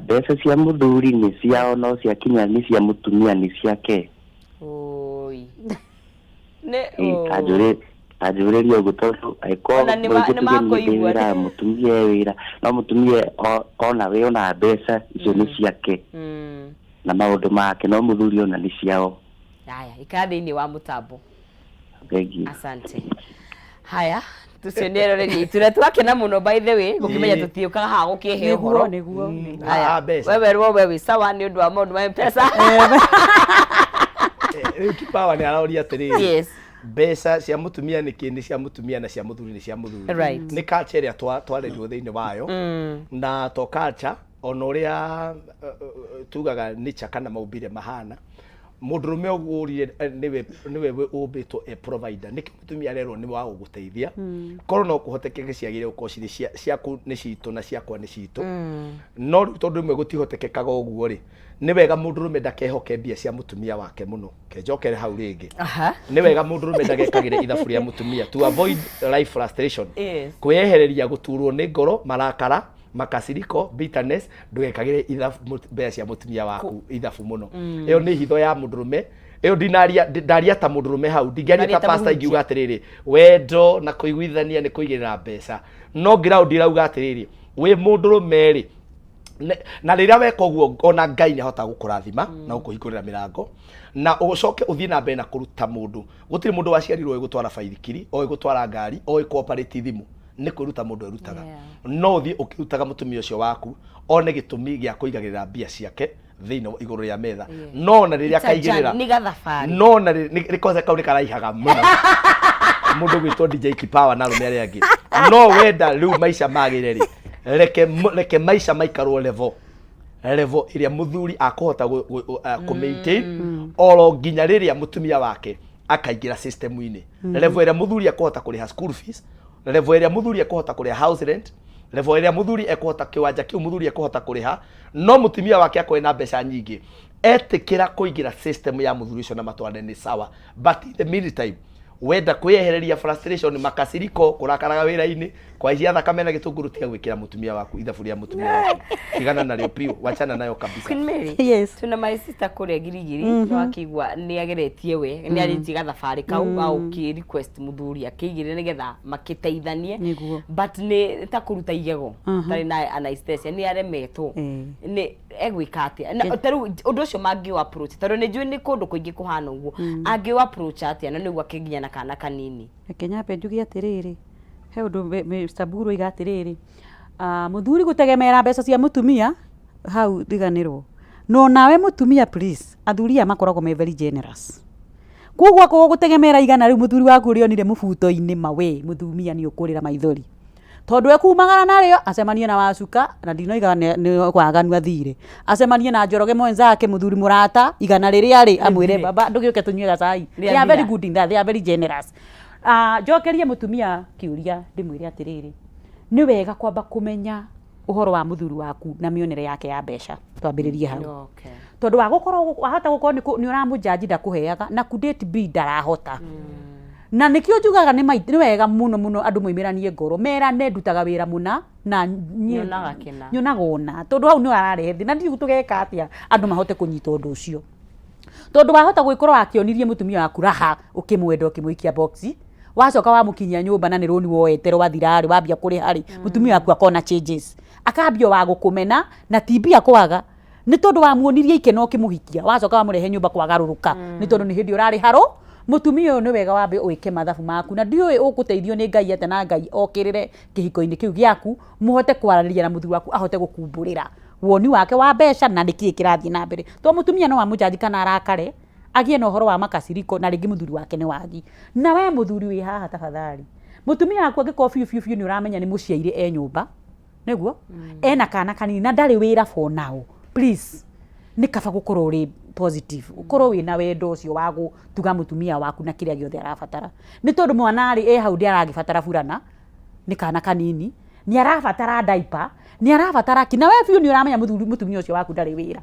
mbeca cia mũthuri nĩ ciao no cia kinya nĩ cia mũtumia nĩ ciake oi ajũrĩria ũguo tondũ angĩkorwo mũtumia wĩra no mũtumia ona we ona mbeca icio nĩ ciake na maũndũ make no mũthuri ona nĩ ciao haya ikara thĩinĩ wa mũtambo asante haya tucioneroreri turetwakena muno by the way gukimenya tutiukaga ha gukihe horo niguo wewe wi sawa ni undu wa maundu ma mpesa Kipawa ni araoria atiriri yes mbeca cia mutumia nĩ kĩĩ cia mutumia na cia muthuri nĩ cia muthuri right nĩ culture ĩrĩa twarĩrio thĩinĩ wayo na to culture ona ũrĩa tugaga nature kana maumbire mahana mũndũrũme ũgũrire niwe ũmbĩtwo provider nĩ mutumia arerwo nĩ wa gũgũteithia korwo no kũhotekeke ciagire gũkorwo cirĩ ciaku nĩ citũ na ciakwa nĩ citũ no tondũ ĩmwe gũtihotekekaga ũguo rĩ nĩ wega mũndũrũme ndakehoke mbia cia mutumia wake mũno kenjokere hau rĩngĩ nĩ wega mũndũrũme ndagekagĩre ithabu rĩa mutumia to avoid life frustration kwĩyehereria gũturwo nĩ ngoro marakara makasiriko bitterness ndugekagire ithabu mbea cia mutumia waku ithabu muno iyo ni hitho ya mũndũrũme iyo ndaria ta mũndũrũme hau ndingĩaria ta pastor ingiuga atĩrĩrĩ wendo na kũiguithania nĩ kũigĩrĩra mbeca no ground irauga atĩrĩrĩ wĩ mũndũrũme rĩ na rĩrĩa weka ũguo ona Ngai nĩahota gũkũrathima na gũkũhingũrĩra mĩrango na ũcoke ũthiĩ na mbere na kũruta mũndũ gũtirĩ mũndũ waciarirwo gũtwara baithikiri o gũtwara ngari o cooperate thimũ nĩ kwĩruta mũndũ erutaga no ũthiĩ ũkĩrutaga mũtumia ũcio waku one gĩtũmi gĩa kũigagĩrĩra mbia ciake thĩinĩ igũrũ rĩa metha no na rĩrĩa kaigĩrĩra nĩ gathabarĩ no na rĩkoze kau nĩ karaihaga mũno mũndũ gwĩtwo DJ Kipawa na arũme arĩa angĩ no wenda rĩu maica magĩre rĩ reke maica maikarwo level ĩrĩa mũthuri akũhota kũ-maintain oro nginya rĩrĩa mũtumia wake akaingĩra system-inĩ level ĩrĩa mũthuri akũhota kũrĩha school fees level ĩrĩa mũthuri akũhota kũrĩha house rent level ĩrĩa mũthuri ekũhota kĩwanja kĩu mũthuri ekũhota kũrĩha no mũtumia wake akoe na mbeca nyingĩ etĩkĩra kũingĩra system ya mũthuri ũcio na matwarane nĩ sawa but in the meantime wenda kwehereria frustration makasiriko kurakaraga wira-ini kwa cia thakame na gitunguru tiga gwikira mutumia waku ithabu ria mutumia waku tigana naryo piu wachana nayo kabisa. Queen Mary, yes, tuna my sister kuria girigiri no akigwa ni ageretie we ni arinjiga thabari kau au ki request muthuri akigire nigetha makiteithanie but ni ta kuruta igego tari na anesthesia ni aremetwo ni egwika atia na taru undu ucio mangi approach taru ni njui ni kundu kuingi kuhana uguo angi approach atia na niguo akiginya na kana kanini Kenya penjugi atiriri he undu Mr. Buru iga atiriri muthuri gutegemera mbeca cia mutumia hau riganirwo no nawe mutumia please athuria makoragwo me very generous kugwa ko gutegemera igana riu muthuri waku rionire mubuto-ini mawe muthumia ni ukurira maithori tondu ekumagara nario acemanie na wacuka na ndinoiga ni kwaganu athire acemanie na Njoroge mwenzake muthuri murata igana riri ari amwire baba ndugiuke tunywe gacai they are very good in that, they are very generous. Njokerie mutumia kiuria ndimwire atiriri ni wega kwamba kumenya uhoro wa muthuri waku na mionere yake ya mbeca twambiririe hau tondu wa gukorwo wahota gukorwo ni uramujaji ndakuheaga na kudate b ndarahota na nikio njugaga ni wega muno andu moimiranie ngoro merane ndutaga wira muna na nyonagona tondu hau ni ararehe thi na ndi tugeka atia andu mahote kunyita undu ucio tondu wahota gwikorwo akionirie mutumia waku raha ukimwenda ukimwikia boxi wacoka wamukinyia nyumba na ni roni woetero wathirari wambia kuri hari mutumia waku akona changes akambio wa gukumena na tibia kwaga ni tondu wamuonirie ikeno kimuhikia wacoka wamurehe nyumba kwagaruruka ni tondu ni hindi urari haro mutumia ni wega wambe uike mathabu maku na ndioi uguteithio ni Ngai ate na Ngai okirire kihiko-ini kiu giaku muhote kwarariria na muthuri waku ahote gukumburira woni wake wa mbeca na niki kirathie na mbere to mutumia no wamujaji kana arakare agie no horo wa makasiriko na ringi muthuri wake ni wagi na we muthuri wi haha tafadhali mutumia waku agiko fiu ni uramenya ni muciaire nyumba niguo ena kana kanini na ndari wira for now please ni kaba gukorwo ri positive ukorwo wina wendo ucio wagu tuga mutumia waku na kiria giothe arabatara ni tondu mwana ari hau ndi aragibatara burana ni kana kanini ni arabatara diaper ni arabatara kina we fiu ni uramenya mutumia ucio waku ndari wira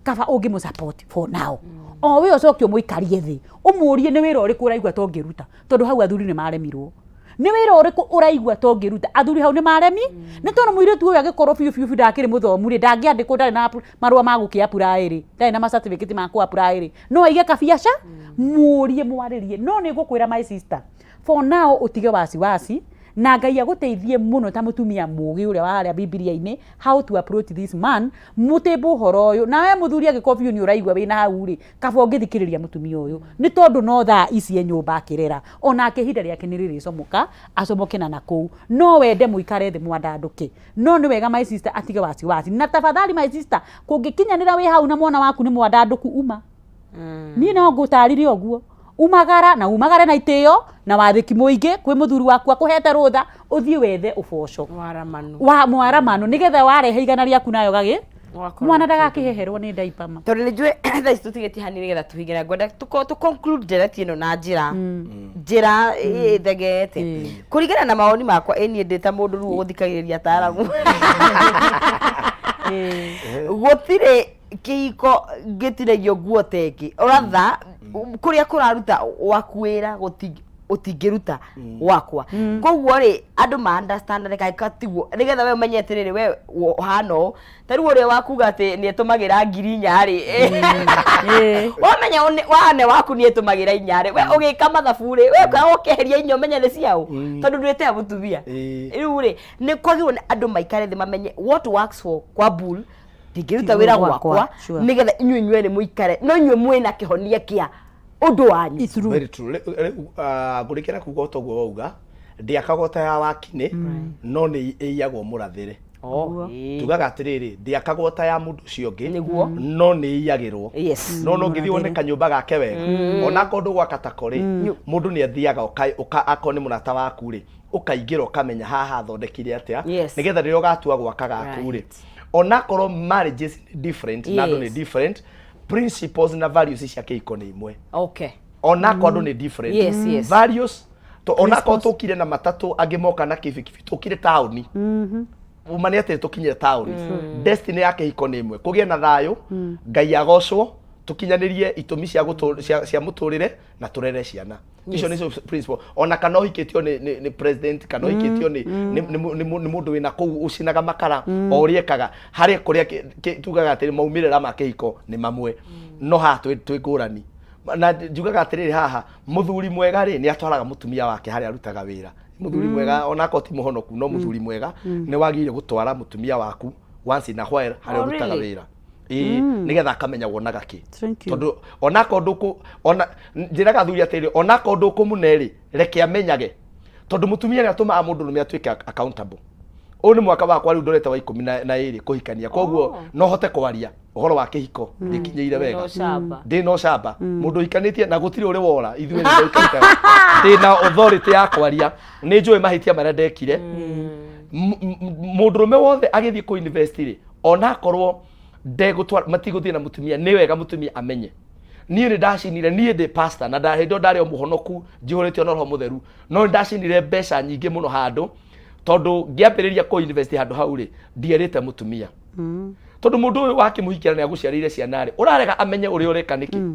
kaba ungi mu support for now o we ocokio muikarie thi umurie ni wira uriku uraigwa tongiruta tondu hau athuri ni maremirwo ni wira uriku uraigwa tongiruta athuri hau ni maremi ni tondu muiritu uyu agikorwo fiu ndakiri muthomu ri ndangiandikwo ndari na marua maguki apply ri ndari na certificate maku apply ri no aige kabiaca murie mwaririe no ni gukwira my sister for now utige wasi na Ngai aguteithie muno ta mutumia mugi uria waria Biblia-ini how to approach this man mutembo horo uyu na we muthuri agikobiu ni uraigwa wina hau ri kaba ungithikiriria mutumia uyu ni tondu no tha ici nyumba akirera ona akihinda riake ni riri comoka acomoke na kou no wende muikare thi mwandanduke no ni wega my sister atige wasi na tafadhali my sister kungikinyanira wi hau na mwana waku ni mwandanduku uma ni no ngutaririe oguo umagare na itio na wathiki muingi kwi muthuri waku akuhete rutha uthie wethe uboco mwaramano nigetha warehe igana riaku nayo gagi mwana ndagakiheherwo ni diaper ma tondu njui thaa ici tutigetihanire nigetha tuhingira ngwenda tu conclude direct ino na njira ithegete kuringana na maoni makwa eni ndita mundu ru guthikagiriria taaramu gutire kihiko gitiregio guoteki uratha kuria kuraruta wakwira utingiruta wakwa koguo ri andu ma understand reka ikatiguo nigetha we umenyete riri we hano tari uria wakuga ati ni etumagira ngiri nyari wamenya wane waku ni etumagira inyari we ugika mathabu ri we ka ukeheria inyo menye ni ciao tondu ndwite abutumia riu ri ni kwagirwo ni andu maikare thi mamenye what works for kwa bull ndingiruta wira gwakwa nigetha inyuĩ ni muikare no inyuĩ mwina kihonia kia undu wanyu very true ngurikira kuga utoguo wauga ndiakagota ya wakini no ni iyagwo murathire tugaga atiriri ndiakagota ya mundu ucio ngi no ni iyagirwo no ngithi wone kanyumba gake wega ona kondu gwa katakori mundu ni athiaga akoni murata waku ri ukaingira ukamenya haha thondekire atia nigetha ririo gatua gwaka gaku ri ona korwo marriages different na andu ni different principles na values cia kihiko ni imwe ona korwo ni different values to ona korwo tukire na matatu angimoka na kibikibi tukire tauni umani ate tukinyire tauni destiny ya kihiko ni imwe kugie na thayo Ngai agocwo tukinyanirie itumi cia muturire na turere ciana icio ni principle ona kana uhikitio ni president kana uhikitio ni mundu wina kuu ucinaga makara o uriekaga hari kuria tugaga atiri maumirira ma kihiko ni mamwe no ha twi ngurani na njugaga atiriri haha muthuri mwega ri ni atwaraga mutumia wake hari arutaga wira muthuri mwega ona ko ti muhonoku no muthuri mwega ni wagire gutwara mutumia waku once in a while hari arutaga wira nigetha akamenya wonaga ki tondu onako nduku ona njiraga thuri atiri onako nduku muneri reke amenyage tondu mutumia ni atuma mundu rume atuike accountable oni mwaka wakwa riu ndorete wa 12 kuhikania koguo no hote kwaria uhoro wa kihiko ndikinyeire wega ndi no shamba mundu ikanitie na gutiri uri wora ithuĩ nĩ ndoikarĩte ndi na authority ya kwaria nĩ njũĩ mahitia marĩa ndekire mundu rume wothe agithie ku university ona korwo ndegutwara matigũthiĩ na mutumia nĩ wega mutumia amenye niĩ nĩ ndacinire niĩ ndĩ pastor na ndahindo ndarĩ o muhonoku njihũrĩtio na roho mutheru no ndacinire mbeca nyingĩ mũno handũ tondu ngiambĩrĩria ku university handũ hau rĩ ndierĩte mutumia tondu mundu ũyũ wakĩmũhikĩra nĩ agũciarĩire ciana rĩ ũrarega amenye ũrĩa ũreka nĩkĩ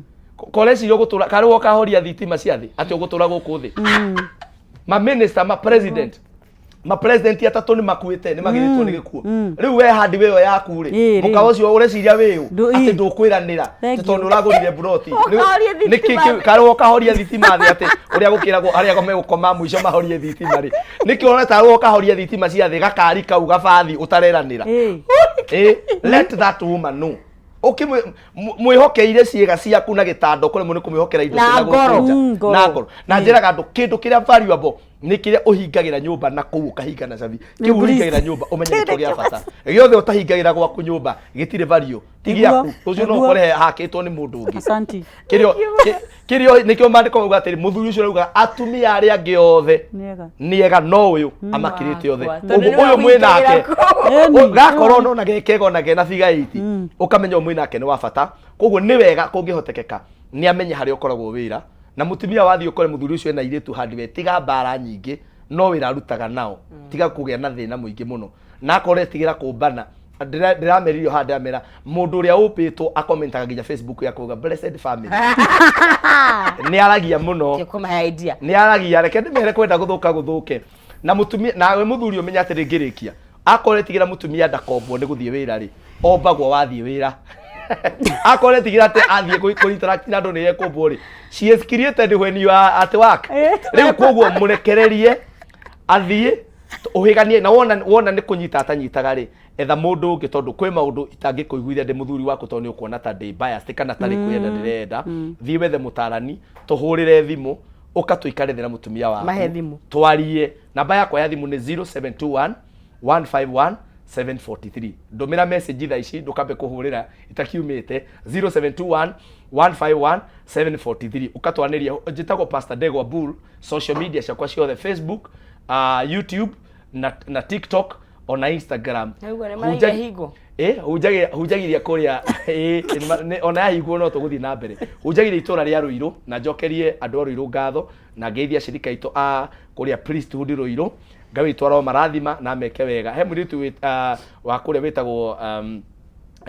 college yo gũtũra karĩ woka horia thitima cia thĩ atĩ ũgũtũra gũkũ thĩ ma minister ma president atatu ni makuite ni magiritwo ni gikuo riu we handi weyo yaku ri muka ucio ureciria wiu ati ndukwiranira tondu uragurire broti niki kari woka horia thitima thi ati uria gukiragwo aria go megukoma muico mahorie thitima ri niki ona ta woka horia thitima cia thi gakari kau gabathi utareranira let that woman know mwĩhokeire ciĩga ciaku na gĩtando kũrĩ mũnĩ kũmĩhokera indo cia gũkũnja na ngoro na njĩraga andũ kĩndũ kĩrĩa valuable nĩ kĩrĩa ũhingagĩra nyũmba na kũu ũkahinga na cabi kĩu ũhingagĩra nyũmba ũmenye gĩtũ gĩa bata gĩothe ũtahingagĩra gwaku nyũmba gĩtirĩ value ti gĩaku ũcio no ũkore hakĩtwo nĩ mũndũ ũngĩ kĩrĩa nĩkĩo mandĩko mauga atĩrĩ mũthuri ũcio arauga atumia arĩa angĩ othe nĩega no ũyũ amakĩrĩte othe ũyũ mwĩ nake gakorwo no na gĩkego na gena figaiti ũkamenya ũmwĩ nake nĩ wa bata koguo nĩ wega kũngĩhotekeka nĩ amenye harĩa ũkoragwo wĩra na mutumia wathi ukore muthuri ucio ena iretu handi we tiga mbara nyingĩ no wĩra arutaga nao tiga kũgĩa na thĩna mũingĩ mũno na akore tigira kũmbana ndirameririo handi amera mundu uria upitwo akomentaga nginya Facebook ya kuga blessed family ni aragia muno ni aragia reke ndimere kwenda guthuke na mutumia nawe muthuri umenya atĩ ngĩrĩkia akore tigira mutumia ndakombwo nĩ gũthiĩ wĩra rĩ ombagwo wathiĩ wĩra akore tigira ate athie ku interact na ndo ne yekombwo ri she is created when you are at work riu koguo murekererie athie uhiganie na wona ni kunyita atanyitaga ri etha mundu ungi tondu kwi maundu itangikuiguithia ndi muthuri waku tondu ni ukuona ta ndi bias kana tari kwenda ndirenda thii wethe mutarani tuhurire thimu ukatuikarithira na mutumia waku mahe thimu twarie namba yakwa ya thimu ni 0721 151 743 ndomira message tha ici ndukambe kuhurira itakiumite 0721 151 743 ukatwaniria njitagwo Pastor Ndegwa Bull social media ciakwa ciothe Facebook YouTube na TikTok ona Instagram hujagiria kuria ona yahinguo no tuguthii na mbere hujagiria itura ria Ruiru na njokerie andu a Ruiru ngatho na ngeithia shirika itu kuria priesthood Ruiru ngawitwara marathima na meke wega he muritu wa kuria witagwo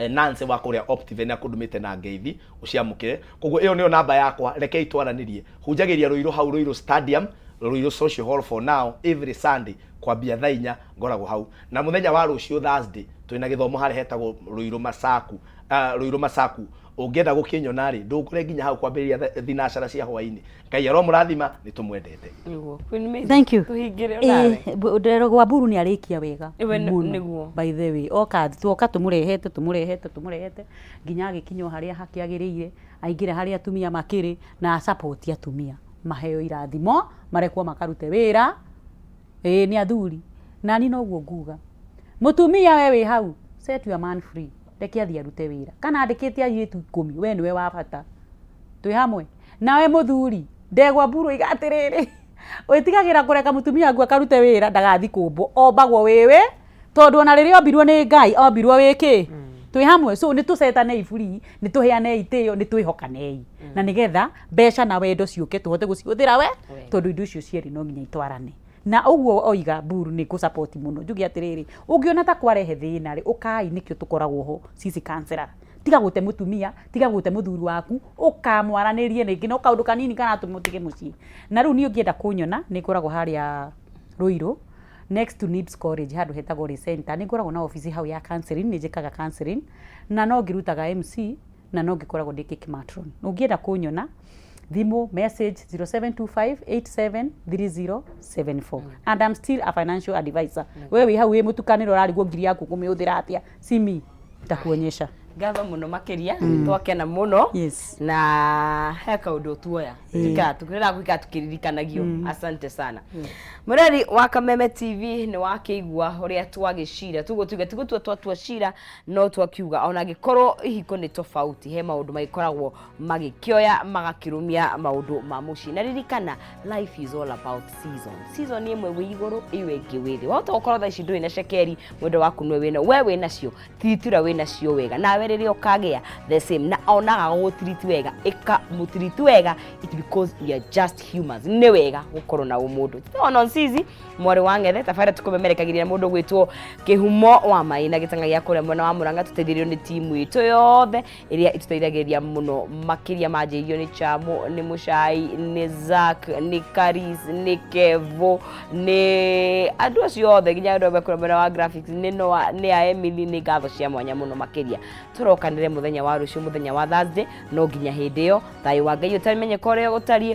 Nancy wa kuria Optive na kudumite na ngeithi uciamukire koguo iyo niyo namba yakwa reke itwaranirie hujagiria Ruiru hau Ruiru Stadium Ruiru Social Hall for now every Sunday kwambia thaa 4 ngoragwo hau na muthenya wa rucio Thursday twina githomo hari hetagwo Ruiru Masaku ungienda gukinyona ri ndungure nginya hau kwambĩrĩria thinacara cia hwaini Ngai aro murathima ni tumwendete thank you Ndegwa Bull ni arikia wega niguo by the way twoka tumurehete nginya agikinywo haria hakiagĩrĩire aingire haria atumia makiri na support atumia maheo irathimo marekwo makarute wĩra ni athuri nani noguo nguga mutumia we wi hau set your man free reke athie arute wĩra kana andĩkĩte airĩtu 10 we niwe wa bata twi hamwe nawe muthuri Ndegwa Bull igatirĩrĩ wĩtigagĩra kũreka mutumia ngwa karute wĩra ndagathi kũmbwo ombagwo wewe tondu ona rĩrĩa ombirwo nĩ Ngai ombirwo wĩkĩ twi hamwe so ni tucetanei free ni tuheanei itĩo ni twĩhokanei na nigetha mbeca na wendo ciũke tuhote gũcihũthĩra we tondu indo icio cierĩ no nginya itwarane na ũguo oiga Bull ni support muno njugi atirĩrĩ ungiona ta kwarehe thĩna rĩ ukai nikio tukoragwo ho sisi counselor tiga gute mutumia tiga gute muthuri waku ukamwaranirie ringi no kaundu kanini kana tumutige mucii na riu ni ungienda kunyona ni ngoragwo haria Ruiru next to Needs College handu hetagwo center ni ngoragwo na office hau ya counseling ni njikaga counseling na no ngirutaga MC na no ngikoragwo ndi kimatron ungienda kunyona thimu message 0725873074 and I'm still a financial advisor wewe hau wi mutukaniro rarigwo ngiri yaku kumihũthira atia simi takuonyesha Gava muno makiria twakena muno na heka undu tuoya tukiraa gwika tukiririkanagia asante sana Mureri wa Kameme TV ni wakeigua uria twagicira tugutuge twatua cira no twakiuga ona gikorwo ihiko ni tofauti he maundu magikoragwo magikioya magakirumia maundu ma muci na ririkana life is all about season imwe wi iguru iwe ingi withi wahota gukorwo tha ici ndui na cekeri mwendo waku nwe wina we nacio titira wina cio wega nawe riria ukagea the same na onaga gutiriti wega ika mutiriti wega it because we are just humans ni wega gukorwo na umundu ona nsizi mwari wangethe tafara tukumemerekagiria mundu gwitwo Kihumo wa Maina gitanga gia kuria mwena wa Muranga tutethiririo ni timu itu yothe iria ituteithagiria muno makiria manjirio ni Chamo ni Muchai ni Zack ni Karis ni Kevo ni andu acio yothe ginya andu a kuria mwena wa graphics ni Noah ni a Emily ni gatho cia mwanya muno makiria turokanire muthenya wa rucio muthenya wa Thursday no ginya hindi yo thayo wa Ngai utamenye kore gutarie